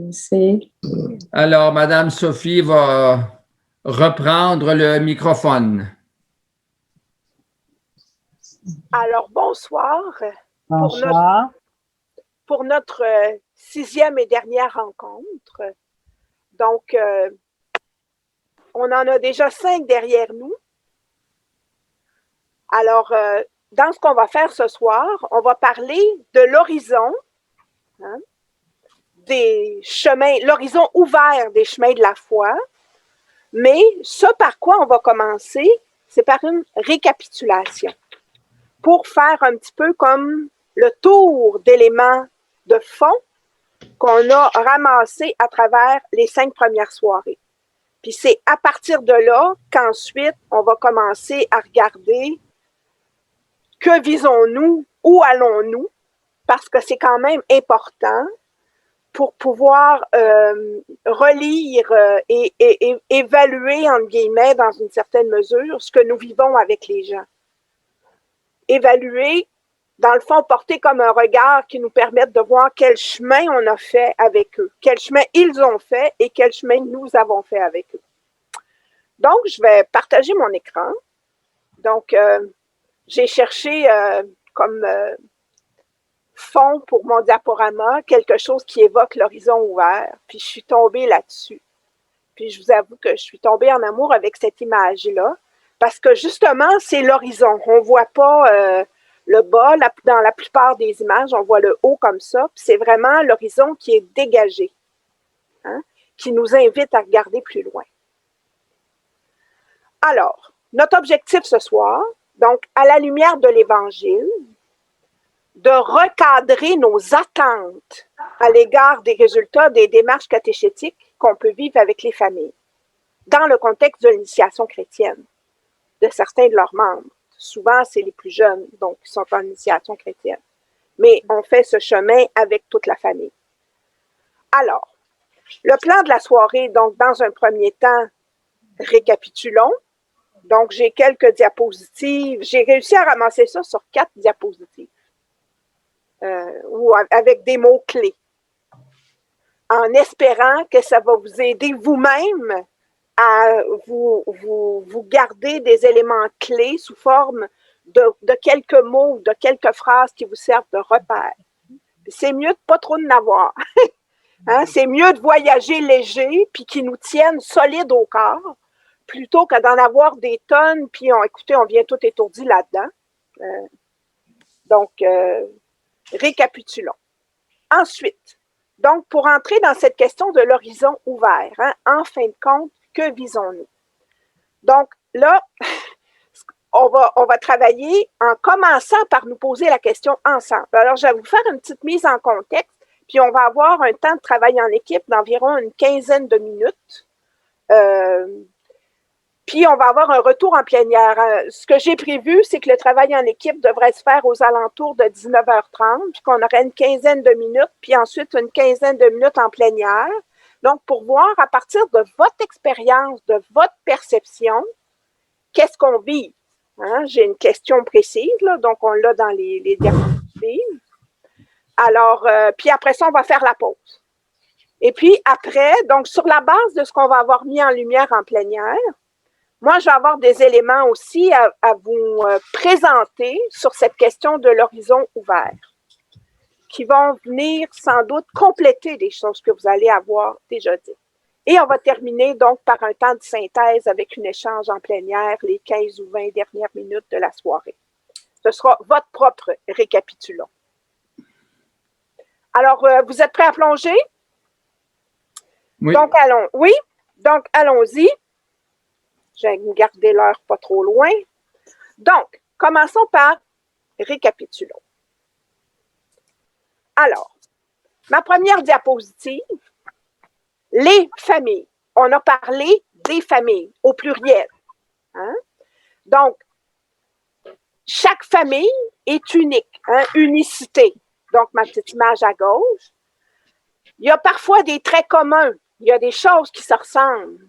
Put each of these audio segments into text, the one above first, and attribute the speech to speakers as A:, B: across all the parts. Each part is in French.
A: Merci.
B: Alors, Madame Sophie va reprendre le microphone.
C: Alors, bonsoir.
A: Bonsoir.
C: Pour notre 6e et dernière rencontre. Donc, on en a déjà 5 derrière nous. Alors, dans ce qu'on va faire ce soir, on va parler de l'horizon, hein, des chemins, l'horizon ouvert des chemins de la foi. Mais ce par quoi on va commencer, c'est par une récapitulation pour faire un petit peu comme le tour d'éléments de fond qu'on a ramassés à travers les 5 premières soirées. Puis c'est à partir de là qu'ensuite, on va commencer à regarder que visons-nous, où allons-nous, parce que c'est quand même important pour pouvoir relire et évaluer, entre guillemets, dans une certaine mesure, ce que nous vivons avec les gens. Évaluer, dans le fond, porter comme un regard qui nous permette de voir quel chemin on a fait avec eux, quel chemin ils ont fait et quel chemin nous avons fait avec eux. Donc, je vais partager mon écran. Donc, j'ai cherché comme fond pour mon diaporama quelque chose qui évoque l'horizon ouvert. Puis, je suis tombée là-dessus. Puis, je vous avoue que je suis tombée en amour avec cette image-là parce que, justement, c'est l'horizon. On ne voit pas le bas. Dans la plupart des images, on voit le haut comme ça. Puis, c'est vraiment l'horizon qui est dégagé, hein, qui nous invite à regarder plus loin. Alors, notre objectif ce soir, donc, à la lumière de l'Évangile, de recadrer nos attentes à l'égard des résultats des démarches catéchétiques qu'on peut vivre avec les familles, dans le contexte de l'initiation chrétienne de certains de leurs membres. Souvent, c'est les plus jeunes, donc, qui sont en initiation chrétienne. Mais on fait ce chemin avec toute la famille. Alors, le plan de la soirée, donc, dans un premier temps, récapitulons. Donc, j'ai quelques diapositives. J'ai réussi à ramasser ça sur 4 diapositives. Ou avec des mots-clés. En espérant que ça va vous aider vous-même à vous garder des éléments clés sous forme de quelques mots, de quelques phrases qui vous servent de repère. C'est mieux de pas trop en avoir. Hein? C'est mieux de voyager léger puis qui nous tiennent solides au corps plutôt que d'en avoir des tonnes puis écoutez, on vient tout étourdi là-dedans. Donc, récapitulons. Ensuite, donc, pour entrer dans cette question de l'horizon ouvert, hein, en fin de compte, que visons-nous? Donc, là, on va travailler en commençant par nous poser la question ensemble. Alors, je vais vous faire une petite mise en contexte, puis on va avoir un temps de travail en équipe d'environ une quinzaine de minutes. Puis, on va avoir un retour en plénière. Ce que j'ai prévu, c'est que le travail en équipe devrait se faire aux alentours de 19h30, puis qu'on aurait une quinzaine de minutes, puis ensuite une quinzaine de minutes en plénière. Donc, pour voir à partir de votre expérience, de votre perception, qu'est-ce qu'on vit? Hein? J'ai une question précise, là, donc on l'a dans les diapositives. Alors, puis après ça, on va faire la pause. Et puis après, donc sur la base de ce qu'on va avoir mis en lumière en plénière, moi, je vais avoir des éléments aussi à vous présenter sur cette question de l'horizon ouvert, qui vont venir sans doute compléter des choses que vous allez avoir déjà dites. Et on va terminer donc par un temps de synthèse avec un échange en plénière les 15 ou 20 dernières minutes de la soirée. Ce sera votre propre récapitulon. Alors, vous êtes prêts à plonger?
B: Oui.
C: Donc, allons-y. Je vais garder l'heure pas trop loin. Donc, commençons par récapitulons. Alors, ma première diapositive, les familles. On a parlé des familles au pluriel. Hein? Donc, chaque famille est unique, hein? Unicité. Donc, ma petite image à gauche. Il y a parfois des traits communs. Il y a des choses qui se ressemblent.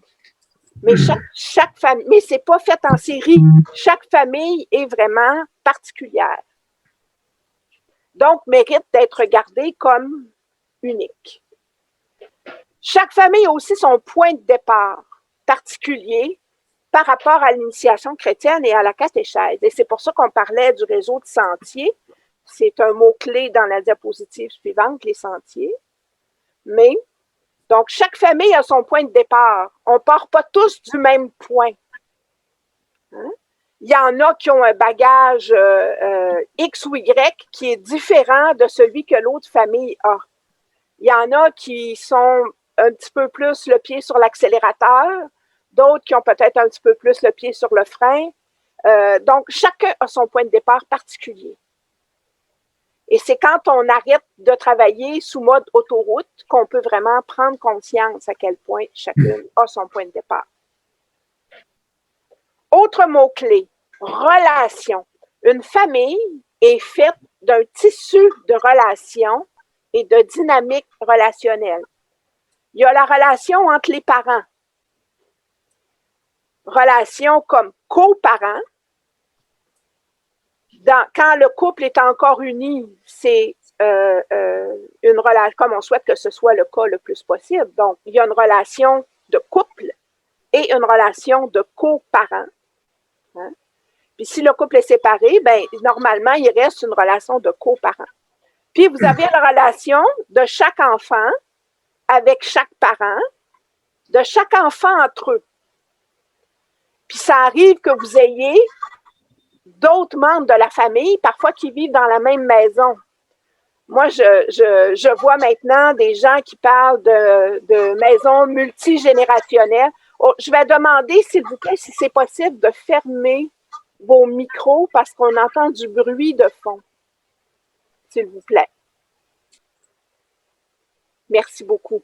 C: Mais chaque famille, mais c'est pas fait en série. Chaque famille est vraiment particulière. Donc, mérite d'être regardée comme unique. Chaque famille a aussi son point de départ particulier par rapport à l'initiation chrétienne et à la catéchèse. Et c'est pour ça qu'on parlait du réseau de sentiers. C'est un mot-clé dans la diapositive suivante, les sentiers. Mais, donc, chaque famille a son point de départ. On ne part pas tous du même point. Hein? Il y en a qui ont un bagage X ou Y qui est différent de celui que l'autre famille a. Il y en a qui sont un petit peu plus le pied sur l'accélérateur, d'autres qui ont peut-être un petit peu plus le pied sur le frein. Donc, chacun a son point de départ particulier. Et c'est quand on arrête de travailler sous mode autoroute qu'on peut vraiment prendre conscience à quel point chacun a son point de départ. Autre mot-clé, relation. Une famille est faite d'un tissu de relations et de dynamique relationnelle. Il y a la relation entre les parents. Relation comme coparents. Quand le couple est encore uni, c'est une relation, comme on souhaite que ce soit le cas le plus possible. Donc, il y a une relation de couple et une relation de coparents. Hein? Puis si le couple est séparé, ben normalement, il reste une relation de coparents. Puis vous avez la relation de chaque enfant avec chaque parent, de chaque enfant entre eux. Puis ça arrive que vous ayez d'autres membres de la famille, parfois qui vivent dans la même maison. Moi, je vois maintenant des gens qui parlent de maisons multigénérationnelles. Oh, je vais demander, s'il vous plaît, si c'est possible de fermer vos micros parce qu'on entend du bruit de fond. S'il vous plaît. Merci beaucoup.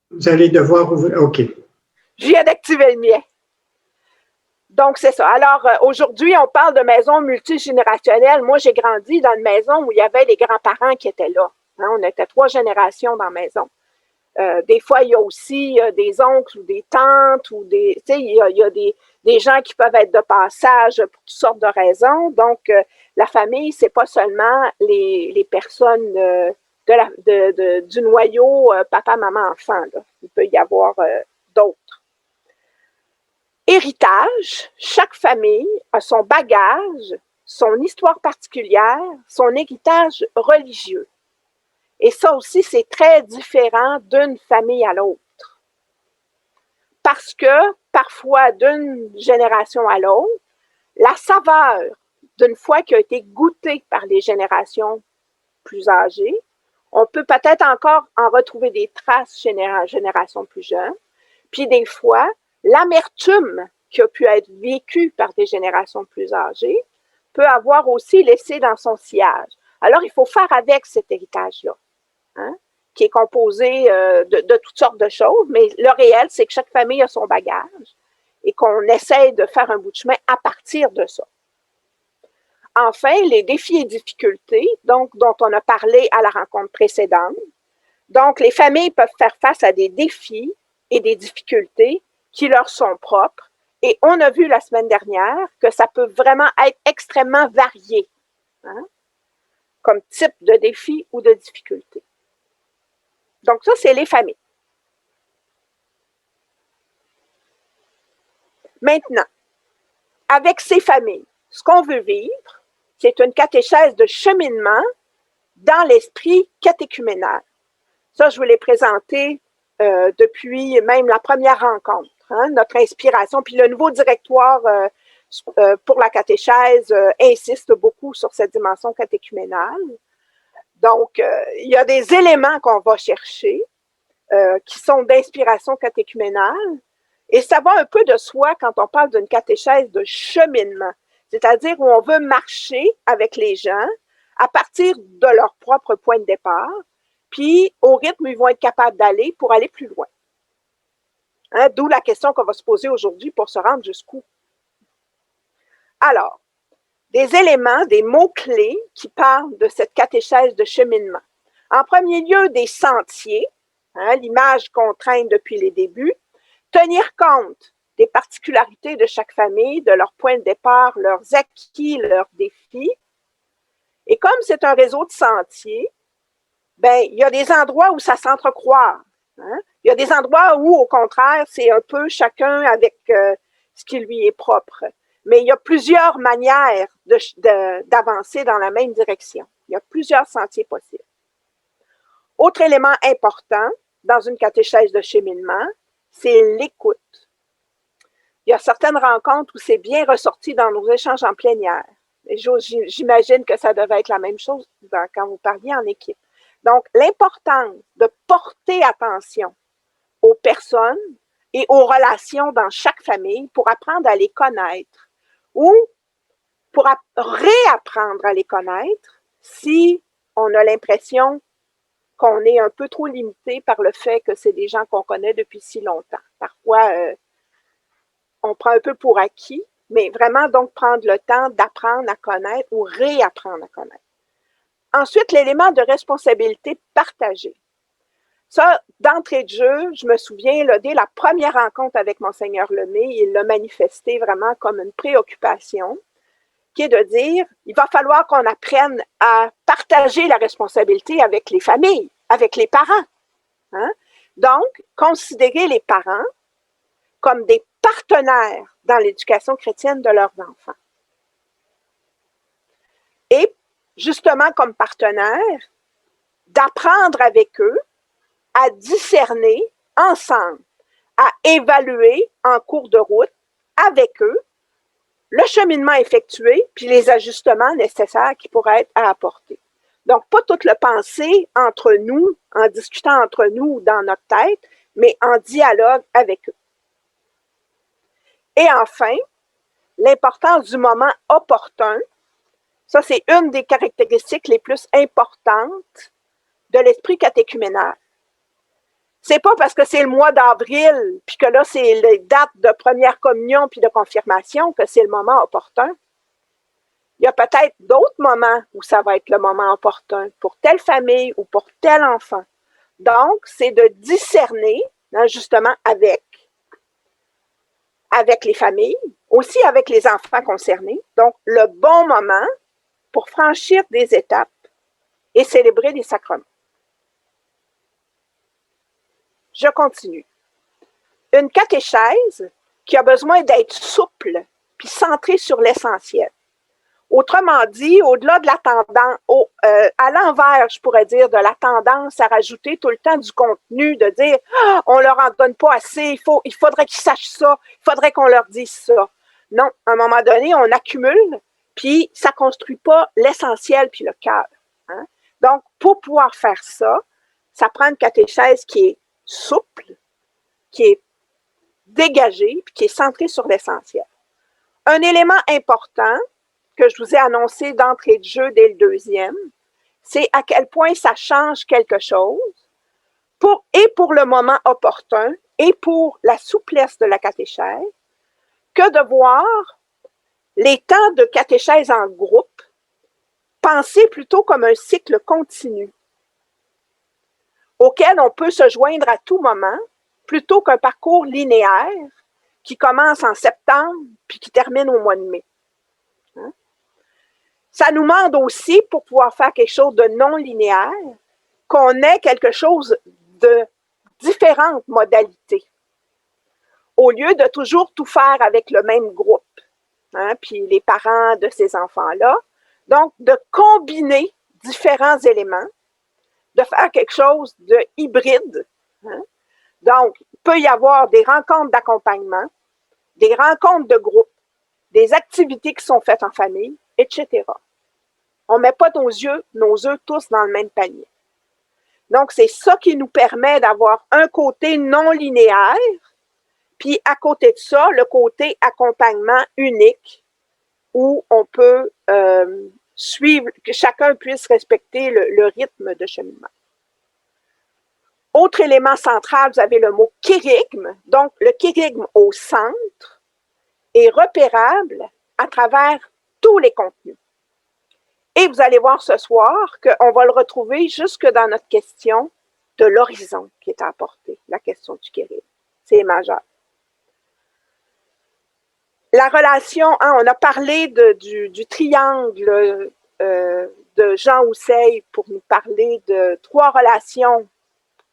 D: Vous allez devoir ouvrir. OK.
C: Je viens d'activer le mien. Donc, c'est ça. Alors, aujourd'hui, on parle de maison multigénérationnelle. Moi, j'ai grandi dans une maison où il y avait les grands-parents qui étaient là. Hein, on était 3 générations dans la maison. Des fois, il y a aussi des oncles ou des tantes ou des. Tu sais, il y a des gens qui peuvent être de passage pour toutes sortes de raisons. Donc, la famille, c'est pas seulement les personnes du noyau papa, maman, enfant. Là. Il peut y avoir d'autres. Héritage, chaque famille a son bagage, son histoire particulière, son héritage religieux. Et ça aussi, c'est très différent d'une famille à l'autre. Parce que, parfois, d'une génération à l'autre, la saveur d'une fois qui a été goûtée par les générations plus âgées, on peut peut-être encore en retrouver des traces chez les générations plus jeunes. Puis des fois, l'amertume qui a pu être vécue par des générations plus âgées peut avoir aussi laissé dans son sillage. Alors, il faut faire avec cet héritage-là, hein, qui est composé de toutes sortes de choses, mais le réel, c'est que chaque famille a son bagage et qu'on essaie de faire un bout de chemin à partir de ça. Enfin, les défis et difficultés, donc, dont on a parlé à la rencontre précédente. Donc, les familles peuvent faire face à des défis et des difficultés qui leur sont propres. Et on a vu la semaine dernière que ça peut vraiment être extrêmement varié, hein, comme type de défi ou de difficulté. Donc ça, c'est les familles. Maintenant, avec ces familles, ce qu'on veut vivre, c'est une catéchèse de cheminement dans l'esprit catéchuménal. Ça, je vous l'ai présenté depuis même la première rencontre, hein, notre inspiration. Puis le nouveau directoire pour la catéchèse insiste beaucoup sur cette dimension catéchuménale. Donc, il y a des éléments qu'on va chercher qui sont d'inspiration catéchuménale. Et ça va un peu de soi quand on parle d'une catéchèse de cheminement, c'est-à-dire où on veut marcher avec les gens à partir de leur propre point de départ, puis au rythme où ils vont être capables d'aller pour aller plus loin. Hein, d'où la question qu'on va se poser aujourd'hui pour se rendre jusqu'où. Alors, des éléments, des mots-clés qui parlent de cette catéchèse de cheminement. En premier lieu, des sentiers, hein, l'image qu'on traîne depuis les débuts, tenir compte des particularités de chaque famille, de leur point de départ, leurs acquis, leurs défis, Et comme c'est un réseau de sentiers, ben, il y a des endroits où ça s'entrecroise. Hein? Il y a des endroits où, au contraire, c'est un peu chacun avec ce qui lui est propre. Mais il y a plusieurs manières d'avancer dans la même direction. Il y a plusieurs sentiers possibles. Autre élément important dans une catéchèse de cheminement, c'est l'écoute. Il y a certaines rencontres où c'est bien ressorti dans nos échanges en plénière. J'imagine que ça devait être la même chose quand vous parliez en équipe. Donc, l'importance de porter attention aux personnes et aux relations dans chaque famille pour apprendre à les connaître ou pour réapprendre à les connaître si on a l'impression qu'on est un peu trop limité par le fait que c'est des gens qu'on connaît depuis si longtemps. Parfois, on prend un peu pour acquis, mais vraiment donc prendre le temps d'apprendre à connaître ou réapprendre à connaître. Ensuite, l'élément de responsabilité partagée. Ça, d'entrée de jeu, je me souviens, là, dès la première rencontre avec Monseigneur Lemay, il l'a manifesté vraiment comme une préoccupation, qui est de dire, il va falloir qu'on apprenne à partager la responsabilité avec les familles, avec les parents. Hein? Donc, considérer les parents comme des partenaires dans l'éducation chrétienne de leurs enfants. Et justement, comme partenaires, d'apprendre avec eux à discerner ensemble, à évaluer en cours de route avec eux le cheminement effectué puis les ajustements nécessaires qui pourraient être à apporter. Donc, pas tout le penser entre nous, en discutant entre nous dans notre tête, mais en dialogue avec eux. Et enfin, l'importance du moment opportun. Ça, c'est une des caractéristiques les plus importantes de l'esprit catéchuménal. C'est pas parce que c'est le mois d'avril, puis que là, c'est les dates de première communion puis de confirmation que c'est le moment opportun. Il y a peut-être d'autres moments où ça va être le moment opportun pour telle famille ou pour tel enfant. Donc, c'est de discerner, hein, justement, avec les familles, aussi avec les enfants concernés. Donc, le bon moment pour franchir des étapes et célébrer des sacrements. Je continue. Une catéchèse qui a besoin d'être souple puis centrée sur l'essentiel. Autrement dit, au-delà de la tendance, à l'envers, je pourrais dire, de la tendance à rajouter tout le temps du contenu, de dire « on leur en donne pas assez, il faudrait qu'ils sachent ça, il faudrait qu'on leur dise ça ». Non, à un moment donné, on accumule, puis ça ne construit pas l'essentiel puis le cœur. Hein? Donc, pour pouvoir faire ça, ça prend une catéchèse qui est souple, qui est dégagée, puis qui est centrée sur l'essentiel. Un élément important que je vous ai annoncé d'entrée de jeu dès le deuxième, c'est à quel point ça change quelque chose pour le moment opportun et pour la souplesse de la catéchèse, que de voir les temps de catéchèse en groupe pensés plutôt comme un cycle continu auquel on peut se joindre à tout moment, plutôt qu'un parcours linéaire qui commence en septembre puis qui termine au mois de mai. Hein? Ça nous demande aussi, pour pouvoir faire quelque chose de non linéaire, qu'on ait quelque chose de différentes modalités. Au lieu de toujours tout faire avec le même groupe, hein, puis les parents de ces enfants-là. Donc, de combiner différents éléments, de faire quelque chose de hybride. Hein. Donc, il peut y avoir des rencontres d'accompagnement, des rencontres de groupe, des activités qui sont faites en famille, etc. On ne met pas nos œufs tous dans le même panier. Donc, c'est ça qui nous permet d'avoir un côté non linéaire, puis à côté de ça, le côté accompagnement unique, où on peut suivre, que chacun puisse respecter le rythme de cheminement. Autre élément central, vous avez le mot kérygme. Donc, le kérygme au centre est repérable à travers tous les contenus. Et vous allez voir ce soir qu'on va le retrouver jusque dans notre question de l'horizon qui est apportée, la question du kérygme. C'est majeur. La relation, hein, on a parlé du triangle de Jean Housseil pour nous parler de 3 relations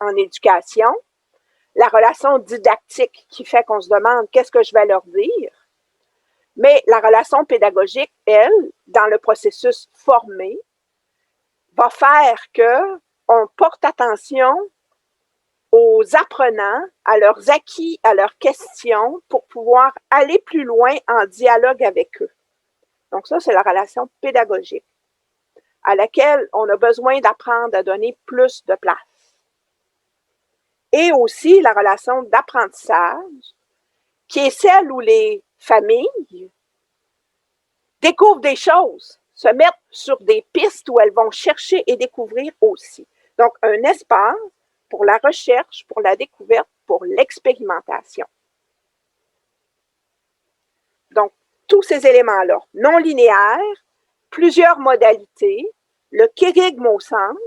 C: en éducation. La relation didactique qui fait qu'on se demande qu'est-ce que je vais leur dire. Mais la relation pédagogique, elle, dans le processus formé, va faire qu'on porte attention aux apprenants, à leurs acquis, à leurs questions pour pouvoir aller plus loin en dialogue avec eux. Donc ça, c'est la relation pédagogique à laquelle on a besoin d'apprendre à donner plus de place. Et aussi la relation d'apprentissage, qui est celle où les familles découvrent des choses, se mettent sur des pistes où elles vont chercher et découvrir aussi. Donc, un espace pour la recherche, pour la découverte, pour l'expérimentation. Donc, tous ces éléments-là, non linéaires, plusieurs modalités, le kérigme au centre,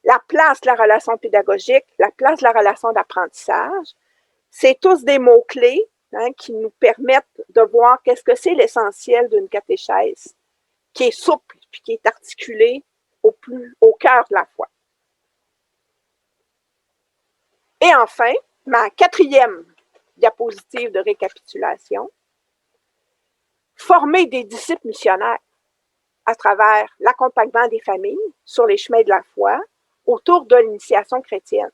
C: la place de la relation pédagogique, la place de la relation d'apprentissage, c'est tous des mots-clés qui nous permettent de voir qu'est-ce que c'est l'essentiel d'une catéchèse, qui est souple puis qui est articulée au cœur de la foi. Et enfin, ma 4e diapositive de récapitulation, former des disciples missionnaires à travers l'accompagnement des familles sur les chemins de la foi autour de l'initiation chrétienne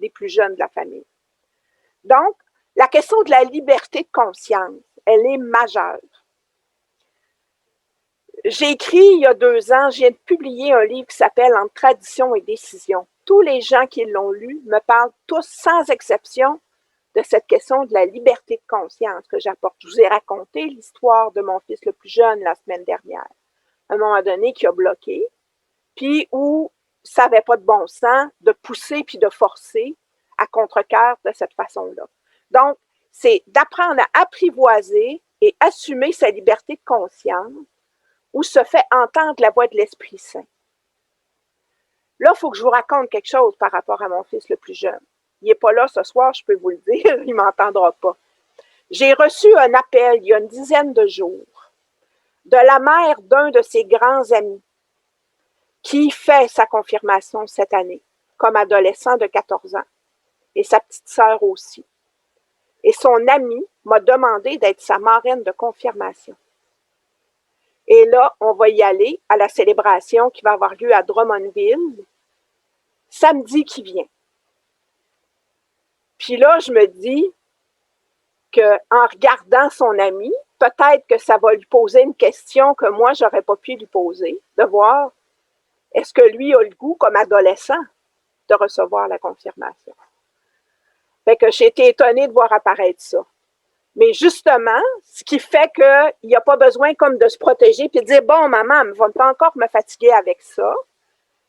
C: des plus jeunes de la famille. Donc, la question de la liberté de conscience, elle est majeure. J'ai écrit il y a 2 ans, je viens de publier un livre qui s'appelle « Entre tradition et décision ». Tous les gens qui l'ont lu me parlent tous, sans exception, de cette question de la liberté de conscience que j'apporte. Je vous ai raconté l'histoire de mon fils le plus jeune la semaine dernière. À un moment donné, qui a bloqué, puis où ça n'avait pas de bon sens de pousser puis de forcer à contre-cœur de cette façon-là. Donc, c'est d'apprendre à apprivoiser et assumer sa liberté de conscience où se fait entendre la voix de l'Esprit Saint. Là, il faut que je vous raconte quelque chose par rapport à mon fils le plus jeune. Il n'est pas là ce soir, je peux vous le dire, il ne m'entendra pas. J'ai reçu un appel il y a une dizaine de jours de la mère d'un de ses grands amis qui fait sa confirmation cette année, comme adolescent de 14 ans, et sa petite sœur aussi. Et son ami m'a demandé d'être sa marraine de confirmation. Et là, on va y aller à la célébration qui va avoir lieu à Drummondville, samedi qui vient. Puis là, je me dis qu'en regardant son ami, peut-être que ça va lui poser une question que moi, je n'aurais pas pu lui poser, de voir est-ce que lui a le goût, comme adolescent, de recevoir la confirmation. Fait que j'ai été étonnée de voir apparaître ça. Mais justement, ce qui fait qu'il n'y a pas besoin comme de se protéger et de dire « Bon, maman, elle ne va pas encore me fatiguer avec ça »,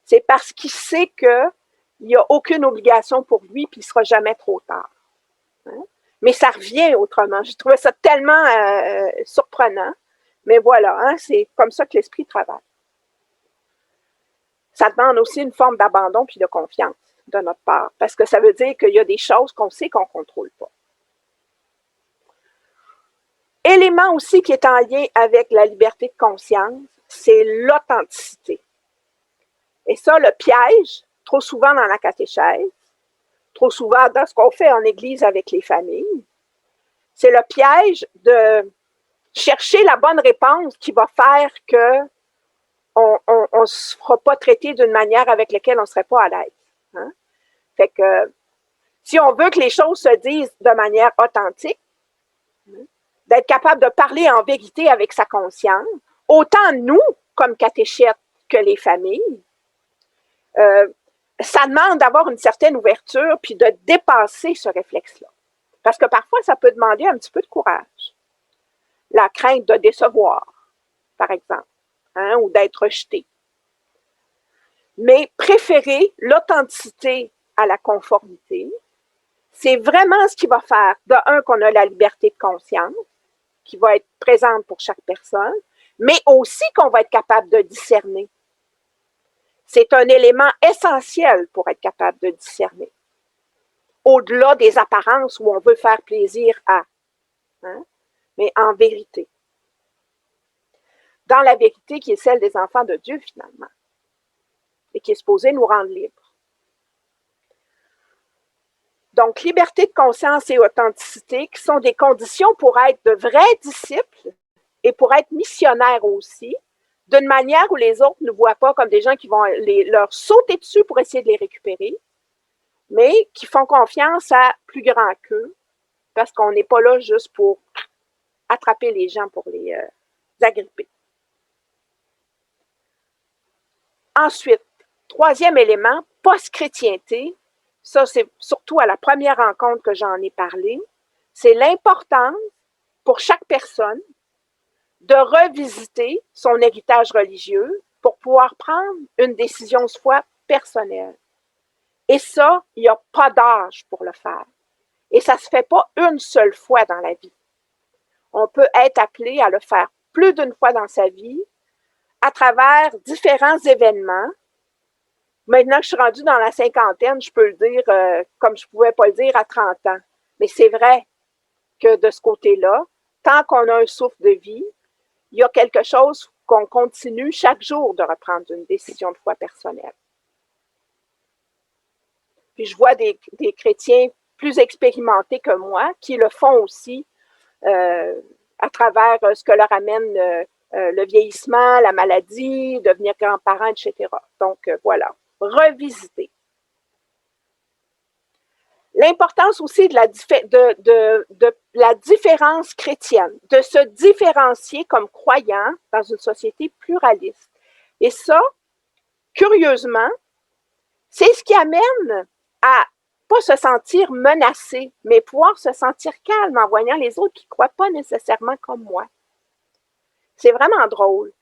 C: c'est parce qu'il sait qu'il n'y a aucune obligation pour lui puis il ne sera jamais trop tard. Hein? Mais ça revient autrement. J'ai trouvé ça tellement surprenant. Mais voilà, hein, c'est comme ça que l'esprit travaille. Ça demande aussi une forme d'abandon puis de confiance de notre part, parce que ça veut dire qu'il y a des choses qu'on sait qu'on ne contrôle pas. Élément aussi qui est en lien avec la liberté de conscience, c'est l'authenticité. Et ça, le piège, trop souvent dans la catéchèse, trop souvent dans ce qu'on fait en Église avec les familles, c'est le piège de chercher la bonne réponse qui va faire qu'on ne se fera pas traiter d'une manière avec laquelle on ne serait pas à l'aise. Hein? Fait que si on veut que les choses se disent de manière authentique, d'être capable de parler en vérité avec sa conscience, autant nous, comme catéchètes, que les familles, ça demande d'avoir une certaine ouverture puis de dépasser ce réflexe-là. Parce que parfois, ça peut demander un petit peu de courage. La crainte de décevoir, par exemple, hein, ou d'être rejeté. Mais préférer l'authenticité à la conformité, c'est vraiment ce qui va faire, de un, qu'on a la liberté de conscience, qui va être présente pour chaque personne, mais aussi qu'on va être capable de discerner. C'est un élément essentiel pour être capable de discerner. Au-delà des apparences où on veut faire plaisir à, hein, mais en vérité. dans la vérité qui est celle des enfants de Dieu, finalement, et qui est supposée nous rendre libres. Donc, liberté de conscience et authenticité, qui sont des conditions pour être de vrais disciples et pour être missionnaires aussi, d'une manière où les autres ne voient pas comme des gens qui vont leur sauter dessus pour essayer de les récupérer, mais qui font confiance à plus grand qu'eux, parce qu'on n'est pas là juste pour attraper les gens pour les agripper. Ensuite, troisième élément, post-chrétienté, ça c'est surtout à la première rencontre que j'en ai parlé, c'est l'importance pour chaque personne de revisiter son héritage religieux pour pouvoir prendre une décision de foi personnelle. Et ça, il n'y a pas d'âge pour le faire. Et ça ne se fait pas une seule fois dans la vie. On peut être appelé à le faire plus d'une fois dans sa vie à travers différents événements. Maintenant que je suis rendue dans la cinquantaine, je peux le dire comme je ne pouvais pas le dire à 30 ans. Mais c'est vrai que de ce côté-là, tant qu'on a un souffle de vie, il y a quelque chose qu'on continue chaque jour de reprendre une décision de foi personnelle. Puis je vois des chrétiens plus expérimentés que moi qui le font aussi à travers ce que leur amène le vieillissement, la maladie, devenir grands-parents, etc. Donc voilà, revisiter. L'importance aussi de la différence chrétienne, de se différencier comme croyant dans une société pluraliste. Et ça, curieusement, c'est ce qui amène à pas se sentir menacé, mais pouvoir se sentir calme en voyant les autres qui ne croient pas nécessairement comme moi. C'est vraiment drôle.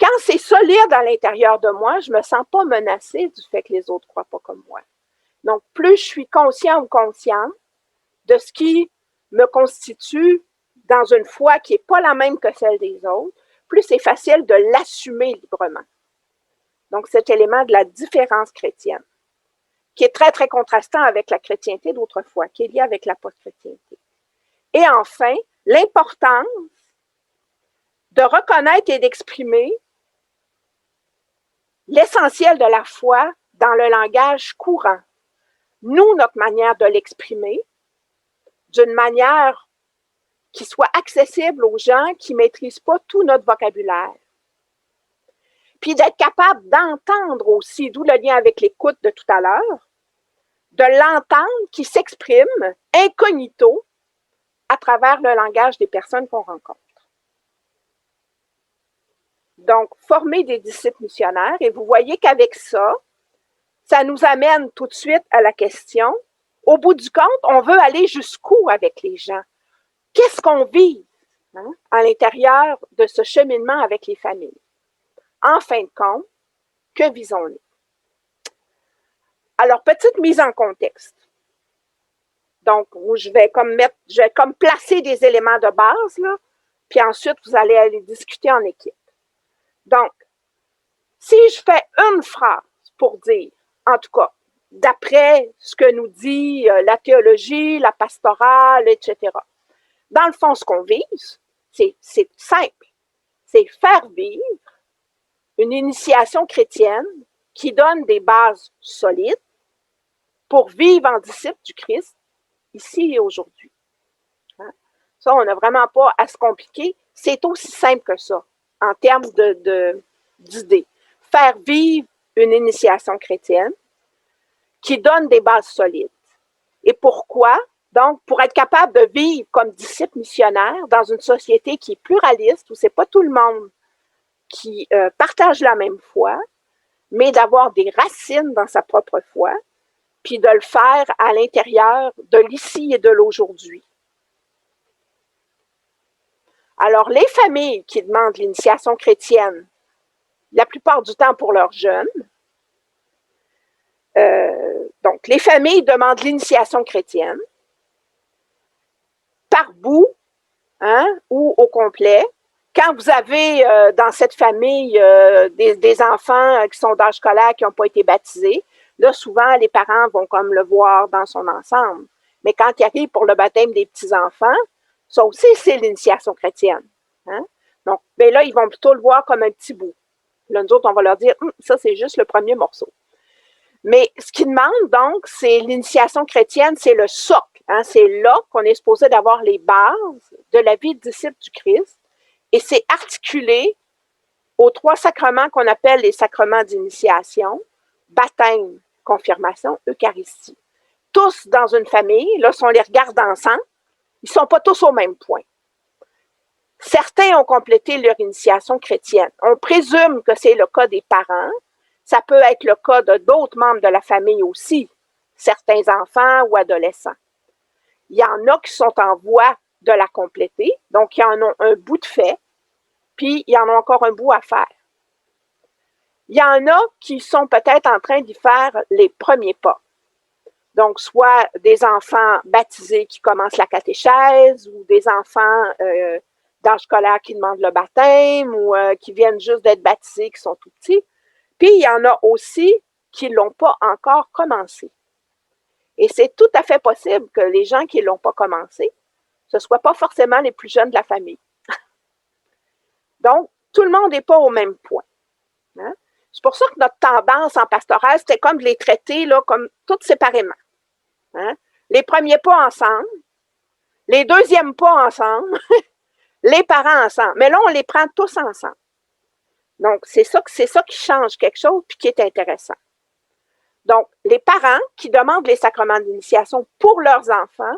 C: Quand c'est solide à l'intérieur de moi, je ne me sens pas menacée du fait que les autres ne croient pas comme moi. Donc, plus je suis conscient ou consciente de ce qui me constitue dans une foi qui n'est pas la même que celle des autres, plus c'est facile de l'assumer librement. Donc, cet élément de la différence chrétienne, qui est très, très contrastant avec la chrétienté d'autrefois, qui est lié avec la post-chrétienté. Et enfin, l'importance de reconnaître et d'exprimer l'essentiel de la foi dans le langage courant. Nous, notre manière de l'exprimer, d'une manière qui soit accessible aux gens qui ne maîtrisent pas tout notre vocabulaire. Puis d'être capable d'entendre aussi, d'où le lien avec l'écoute de tout à l'heure, de l'entendre qui s'exprime incognito à travers le langage des personnes qu'on rencontre. Donc, former des disciples missionnaires, et vous voyez qu'avec ça, ça nous amène tout de suite à la question, au bout du compte, on veut aller jusqu'où avec les gens? Qu'est-ce qu'on vit à l'intérieur de ce cheminement avec les familles? En fin de compte, que visons-nous? Alors, petite mise en contexte. Donc, je vais comme placer des éléments de base, là, puis ensuite, vous allez aller discuter en équipe. Donc, si je fais une phrase pour dire, en tout cas, d'après ce que nous dit la théologie, la pastorale, etc., dans le fond, ce qu'on vise, c'est simple. C'est faire vivre une initiation chrétienne qui donne des bases solides pour vivre en disciple du Christ ici et aujourd'hui. Ça, on n'a vraiment pas à se compliquer. C'est aussi simple que ça, en termes d'idées. Faire vivre une initiation chrétienne qui donne des bases solides. Et pourquoi? Donc, pour être capable de vivre comme disciple missionnaire dans une société qui est pluraliste, où ce n'est pas tout le monde qui partage la même foi, mais d'avoir des racines dans sa propre foi, puis de le faire à l'intérieur de l'ici et de l'aujourd'hui. Alors, les familles qui demandent l'initiation chrétienne, la plupart du temps pour leurs jeunes, donc les familles demandent l'initiation chrétienne par bout ou au complet. Quand vous avez dans cette famille des enfants qui sont d'âge scolaire qui n'ont pas été baptisés, là, souvent, les parents vont comme le voir dans son ensemble. Mais quand il arrive pour le baptême des petits-enfants, ça aussi, c'est l'initiation chrétienne. Donc, ben là, ils vont plutôt le voir comme un petit bout. Là, nous autres, on va leur dire, ça, c'est juste le premier morceau. Mais ce qu'ils demandent, donc, c'est l'initiation chrétienne, c'est le socle. Hein, c'est là qu'on est supposé d'avoir les bases de la vie de disciple du Christ. Et c'est articulé aux 3 sacrements qu'on appelle les sacrements d'initiation, baptême, confirmation, Eucharistie. Tous dans une famille, là, si on les regarde ensemble, ils ne sont pas tous au même point. Certains ont complété leur initiation chrétienne. On présume que c'est le cas des parents. Ça peut être le cas de d'autres membres de la famille aussi, certains enfants ou adolescents. Il y en a qui sont en voie de la compléter, donc il y en a un bout de fait, puis il y en a encore un bout à faire. Il y en a qui sont peut-être en train d'y faire les premiers pas. Donc, soit des enfants baptisés qui commencent la catéchèse ou des enfants d'âge scolaire qui demandent le baptême ou qui viennent juste d'être baptisés, qui sont tout petits. Puis, il y en a aussi qui ne l'ont pas encore commencé. Et c'est tout à fait possible que les gens qui ne l'ont pas commencé, ce ne soient pas forcément les plus jeunes de la famille. Donc, tout le monde n'est pas au même point. Hein? C'est pour ça que notre tendance en pastoral, c'était comme de les traiter là, comme toutes séparément. Hein? Les premiers pas ensemble, les deuxièmes pas ensemble, les parents ensemble. Mais là, on les prend tous ensemble. Donc, c'est ça qui change quelque chose puis qui est intéressant. Donc, les parents qui demandent les sacrements d'initiation pour leurs enfants,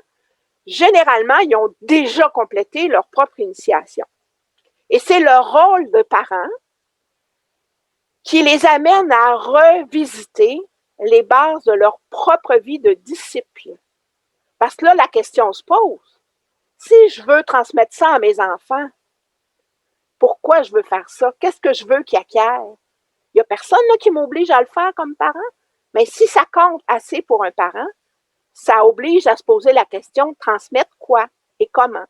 C: généralement, ils ont déjà complété leur propre initiation. Et c'est le rôle de parents qui les amène à revisiter les bases de leur propre vie de disciple. Parce que là, la question se pose. Si je veux transmettre ça à mes enfants, pourquoi je veux faire ça? Qu'est-ce que je veux qu'ils acquièrent? Il n'y a personne là, qui m'oblige à le faire comme parent. Mais si ça compte assez pour un parent, ça oblige à se poser la question de transmettre quoi et comment.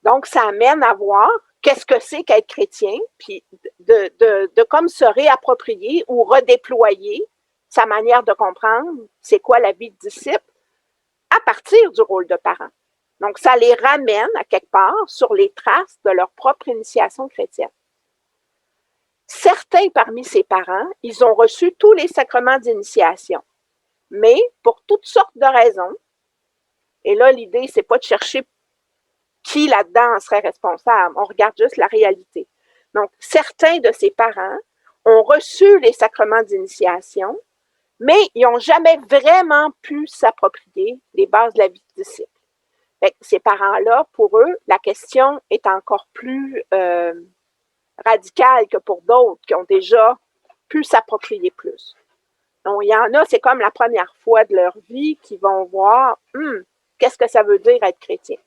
C: Donc, ça amène à voir qu'est-ce que c'est qu'être chrétien, puis de comme se réapproprier ou redéployer sa manière de comprendre c'est quoi la vie de disciple à partir du rôle de parent. Donc, ça les ramène à quelque part sur les traces de leur propre initiation chrétienne. Certains parmi ces parents, ils ont reçu tous les sacrements d'initiation, mais pour toutes sortes de raisons, et là, l'idée, c'est pas de chercher qui là-dedans en serait responsable, on regarde juste la réalité. Donc, certains de ces parents ont reçu les sacrements d'initiation, mais ils n'ont jamais vraiment pu s'approprier les bases de la vie de disciple. Fait que ces parents-là, pour eux, la question est encore plus radicale que pour d'autres qui ont déjà pu s'approprier plus. Donc, il y en a, c'est comme la première fois de leur vie qui vont voir qu'est-ce que ça veut dire être chrétien.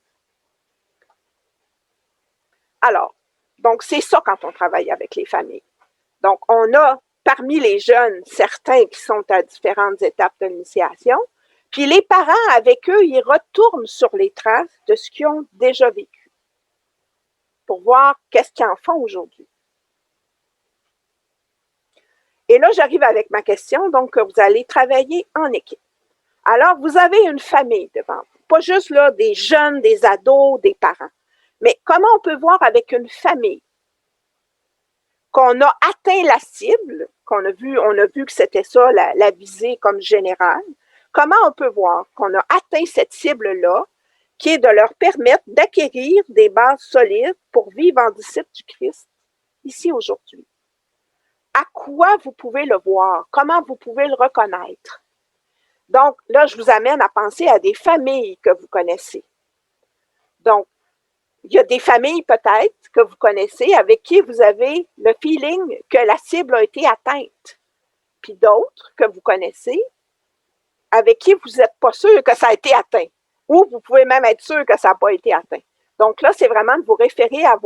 C: Alors, donc c'est ça quand on travaille avec les familles. Donc, on a parmi les jeunes certains qui sont à différentes étapes de l'initiation, puis les parents, avec eux, ils retournent sur les traces de ce qu'ils ont déjà vécu pour voir qu'est-ce qu'ils en font aujourd'hui. Et là, j'arrive avec ma question, donc vous allez travailler en équipe. Alors, vous avez une famille devant vous, pas juste là des jeunes, des ados, des parents, mais comment on peut voir avec une famille qu'on a atteint la cible, on a vu que c'était ça, la visée comme générale. Comment on peut voir qu'on a atteint cette cible-là, qui est de leur permettre d'acquérir des bases solides pour vivre en disciple du Christ, ici aujourd'hui? À quoi vous pouvez le voir? Comment vous pouvez le reconnaître? Donc, là, je vous amène à penser à des familles que vous connaissez. Donc, il y a des familles peut-être que vous connaissez avec qui vous avez le feeling que la cible a été atteinte. Puis d'autres que vous connaissez avec qui vous n'êtes pas sûr que ça a été atteint. Ou vous pouvez même être sûr que ça n'a pas été atteint. Donc là, c'est vraiment de vous référer à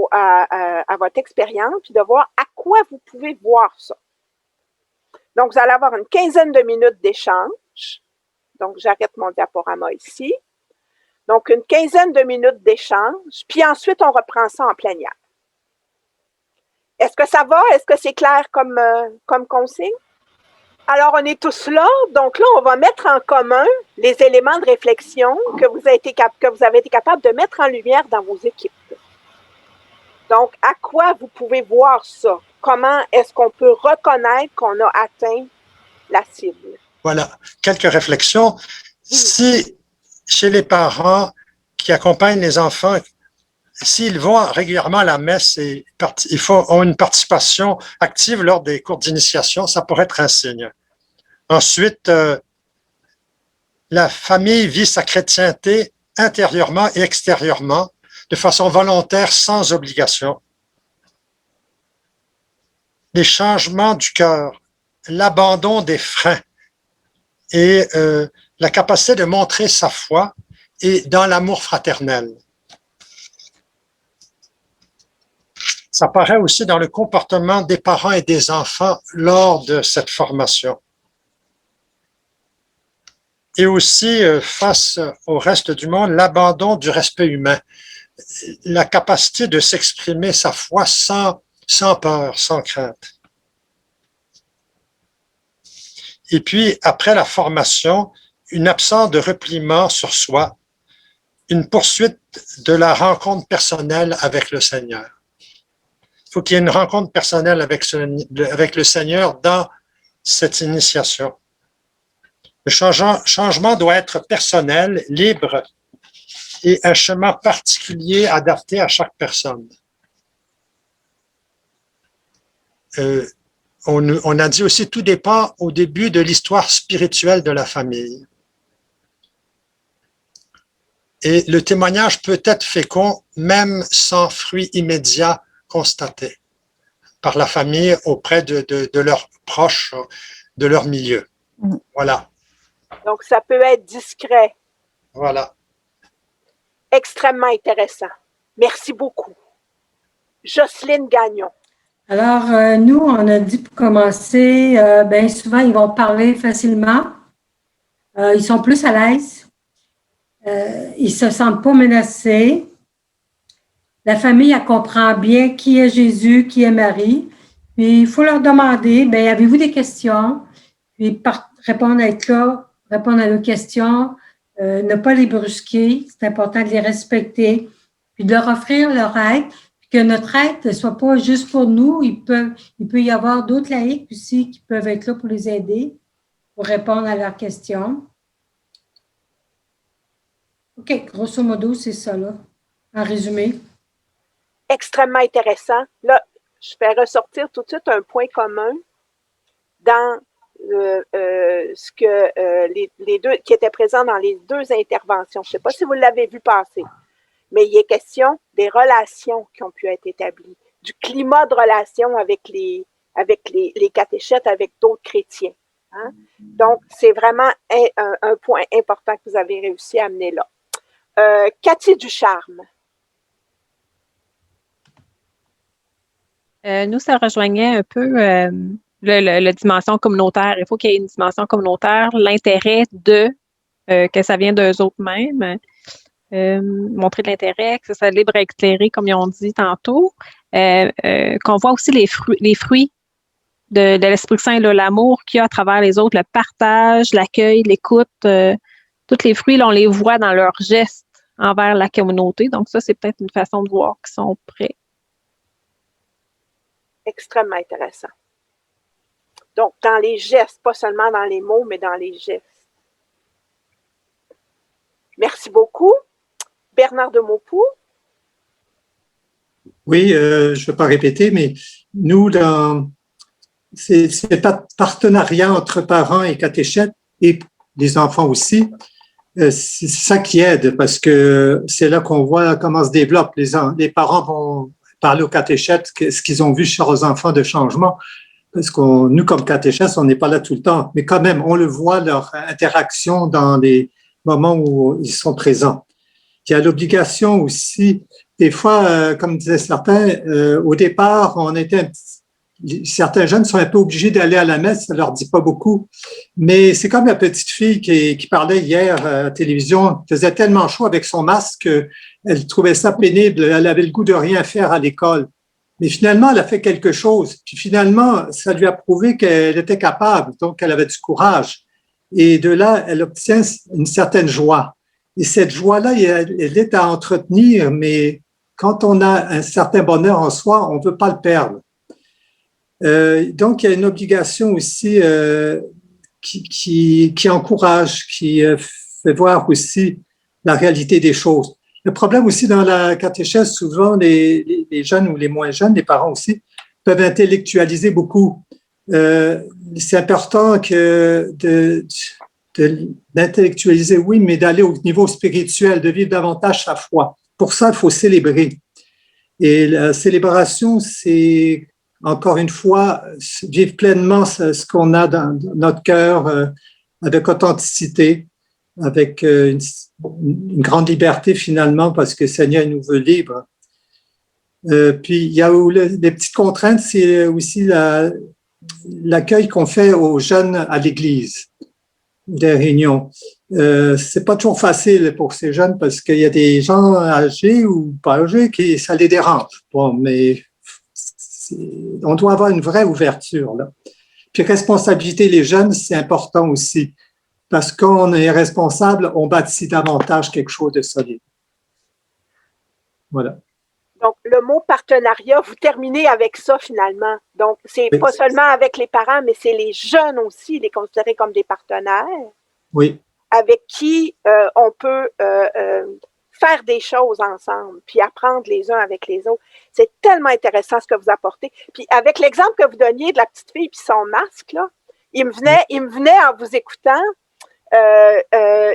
C: votre expérience puis de voir à quoi vous pouvez voir ça. Donc, vous allez avoir une quinzaine de minutes d'échange. Donc, j'arrête mon diaporama ici. Donc, une quinzaine de minutes d'échange, puis ensuite, on reprend ça en plénière. Est-ce que ça va? Est-ce que c'est clair comme consigne? Alors, on est tous là. Donc là, on va mettre en commun les éléments de réflexion que vous avez été capable de mettre en lumière dans vos équipes. Donc, à quoi vous pouvez voir ça? Comment est-ce qu'on peut reconnaître qu'on a atteint la cible?
D: Voilà, quelques réflexions. Si chez les parents qui accompagnent les enfants, s'ils vont régulièrement à la messe et ont une participation active lors des cours d'initiation, ça pourrait être un signe. Ensuite, la famille vit sa chrétienté intérieurement et extérieurement, de façon volontaire, sans obligation. Les changements du cœur, l'abandon des freins et la capacité de montrer sa foi et dans l'amour fraternel. Ça paraît aussi dans le comportement des parents et des enfants lors de cette formation. Et aussi, face au reste du monde, l'abandon du respect humain, la capacité de s'exprimer sa foi sans peur, sans crainte. Et puis, après la formation, une absence de repliement sur soi, une poursuite de la rencontre personnelle avec le Seigneur. Il faut qu'il y ait une rencontre personnelle avec le Seigneur dans cette initiation. Le changement doit être personnel, libre et un chemin particulier adapté à chaque personne. On a dit aussi, tout dépend au début de l'histoire spirituelle de la famille. Et le témoignage peut être fécond même sans fruit immédiat constaté par la famille auprès de leurs proches, de leur milieu. Voilà.
C: Donc, ça peut être discret.
D: Voilà.
C: Extrêmement intéressant. Merci beaucoup. Jocelyne Gagnon.
E: Alors, nous, on a dit pour commencer, bien souvent, ils vont parler facilement. Ils sont plus à l'aise. Ils ne se sentent pas menacés. La famille, elle comprend bien qui est Jésus, qui est Marie. Puis, il faut leur demander, bien, avez-vous des questions? Puis, répondre à être là, répondre à leurs questions, ne pas les brusquer. C'est important de les respecter. Puis, de leur offrir leur aide. Que notre aide ne soit pas juste pour nous. Il peut y avoir d'autres laïcs aussi qui peuvent être là pour les aider, pour répondre à leurs questions. OK, grosso modo, c'est ça, là, en résumé.
C: Extrêmement intéressant. Là, je fais ressortir tout de suite un point commun dans ce que les deux, qui étaient présents dans les deux interventions. Je ne sais pas si vous l'avez vu passer. Mais il est question des relations qui ont pu être établies, du climat de relation avec les catéchètes, avec d'autres chrétiens. Hein? Donc, c'est vraiment un point important que vous avez réussi à amener là. Cathy Ducharme.
F: Nous, ça rejoignait un peu la dimension communautaire. Il faut qu'il y ait une dimension communautaire, l'intérêt que ça vient d'eux autres mêmes. Montrer de l'intérêt, que ça soit libre à éclairer, comme ils ont dit tantôt, qu'on voit aussi les fruits de l'Esprit Saint, l'amour qu'il y a à travers les autres, le partage, l'accueil, l'écoute, tous les fruits, là, on les voit dans leurs gestes envers la communauté. Donc ça, c'est peut-être une façon de voir qu'ils sont prêts.
C: Extrêmement intéressant. Donc, dans les gestes, pas seulement dans les mots, mais dans les gestes. Merci beaucoup. Bernard de Maupoux.
G: Oui, je ne vais pas répéter, mais nous, c'est partenariat entre parents et catéchètes et les enfants aussi, c'est ça qui aide parce que c'est là qu'on voit comment se développe. Les parents vont parler aux catéchètes ce qu'ils ont vu chez leurs enfants de changement parce que nous, comme catéchètes, on n'est pas là tout le temps, mais quand même, on le voit, leur interaction dans les moments où ils sont présents. Il y a l'obligation aussi, des fois, comme disaient certains, au départ, certains jeunes sont un peu obligés d'aller à la messe, ça leur dit pas beaucoup, mais c'est comme la petite fille qui parlait hier à la télévision, elle faisait tellement chaud avec son masque, elle trouvait ça pénible, elle avait le goût de rien faire à l'école. Mais finalement, elle a fait quelque chose, puis finalement, ça lui a prouvé qu'elle était capable, donc elle avait du courage. Et de là, elle obtient une certaine joie. Et cette joie-là, elle est à entretenir, mais quand on a un certain bonheur en soi, on ne veut pas le perdre. Donc, il y a une obligation aussi qui encourage, qui fait voir aussi la réalité des choses. Le problème aussi dans la catéchèse, souvent, les jeunes ou les moins jeunes, les parents aussi, peuvent intellectualiser beaucoup. C'est important d'intellectualiser, oui, mais d'aller au niveau spirituel, de vivre davantage sa foi. Pour ça, il faut célébrer. Et la célébration, c'est, encore une fois, vivre pleinement ce qu'on a dans notre cœur, avec authenticité, avec une grande liberté finalement, parce que le Seigneur nous veut libres. Puis, il y a les petites contraintes, c'est aussi l'accueil qu'on fait aux jeunes à l'église, des réunions. C'est pas toujours facile pour ces jeunes parce qu'il y a des gens âgés ou pas âgés qui ça les dérange. Bon, mais on doit avoir une vraie ouverture là. Puis responsabiliser les jeunes, c'est important aussi parce qu'on est responsable, on bâtit davantage quelque chose de solide. Voilà.
C: Donc, le mot partenariat, vous terminez avec ça finalement. Donc, c'est
G: Oui.
C: pas seulement avec les parents, mais c'est les jeunes aussi, les considérer comme des partenaires.
G: Oui.
C: Avec qui on peut faire des choses ensemble, puis apprendre les uns avec les autres. C'est tellement intéressant ce que vous apportez. Puis avec l'exemple que vous donniez de la petite fille puis son masque, là, il me venait en vous écoutant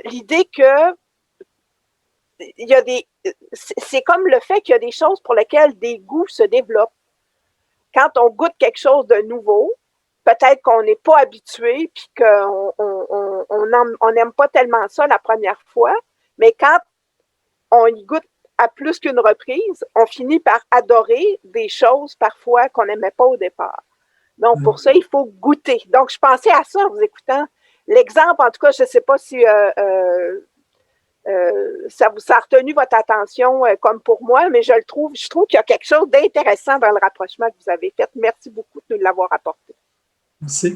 C: l'idée que il y a c'est comme le fait qu'il y a des choses pour lesquelles des goûts se développent. Quand on goûte quelque chose de nouveau, peut-être qu'on n'est pas habitué puis qu'on n'aime pas tellement ça la première fois, mais quand on y goûte à plus qu'une reprise, on finit par adorer des choses parfois qu'on n'aimait pas au départ. Donc, pour ça, il faut goûter. Donc, je pensais à ça en vous écoutant. L'exemple, en tout cas, je ne sais pas si ça a retenu votre attention comme pour moi, mais je trouve qu'il y a quelque chose d'intéressant dans le rapprochement que vous avez fait. Merci beaucoup de nous l'avoir apporté.
G: Merci.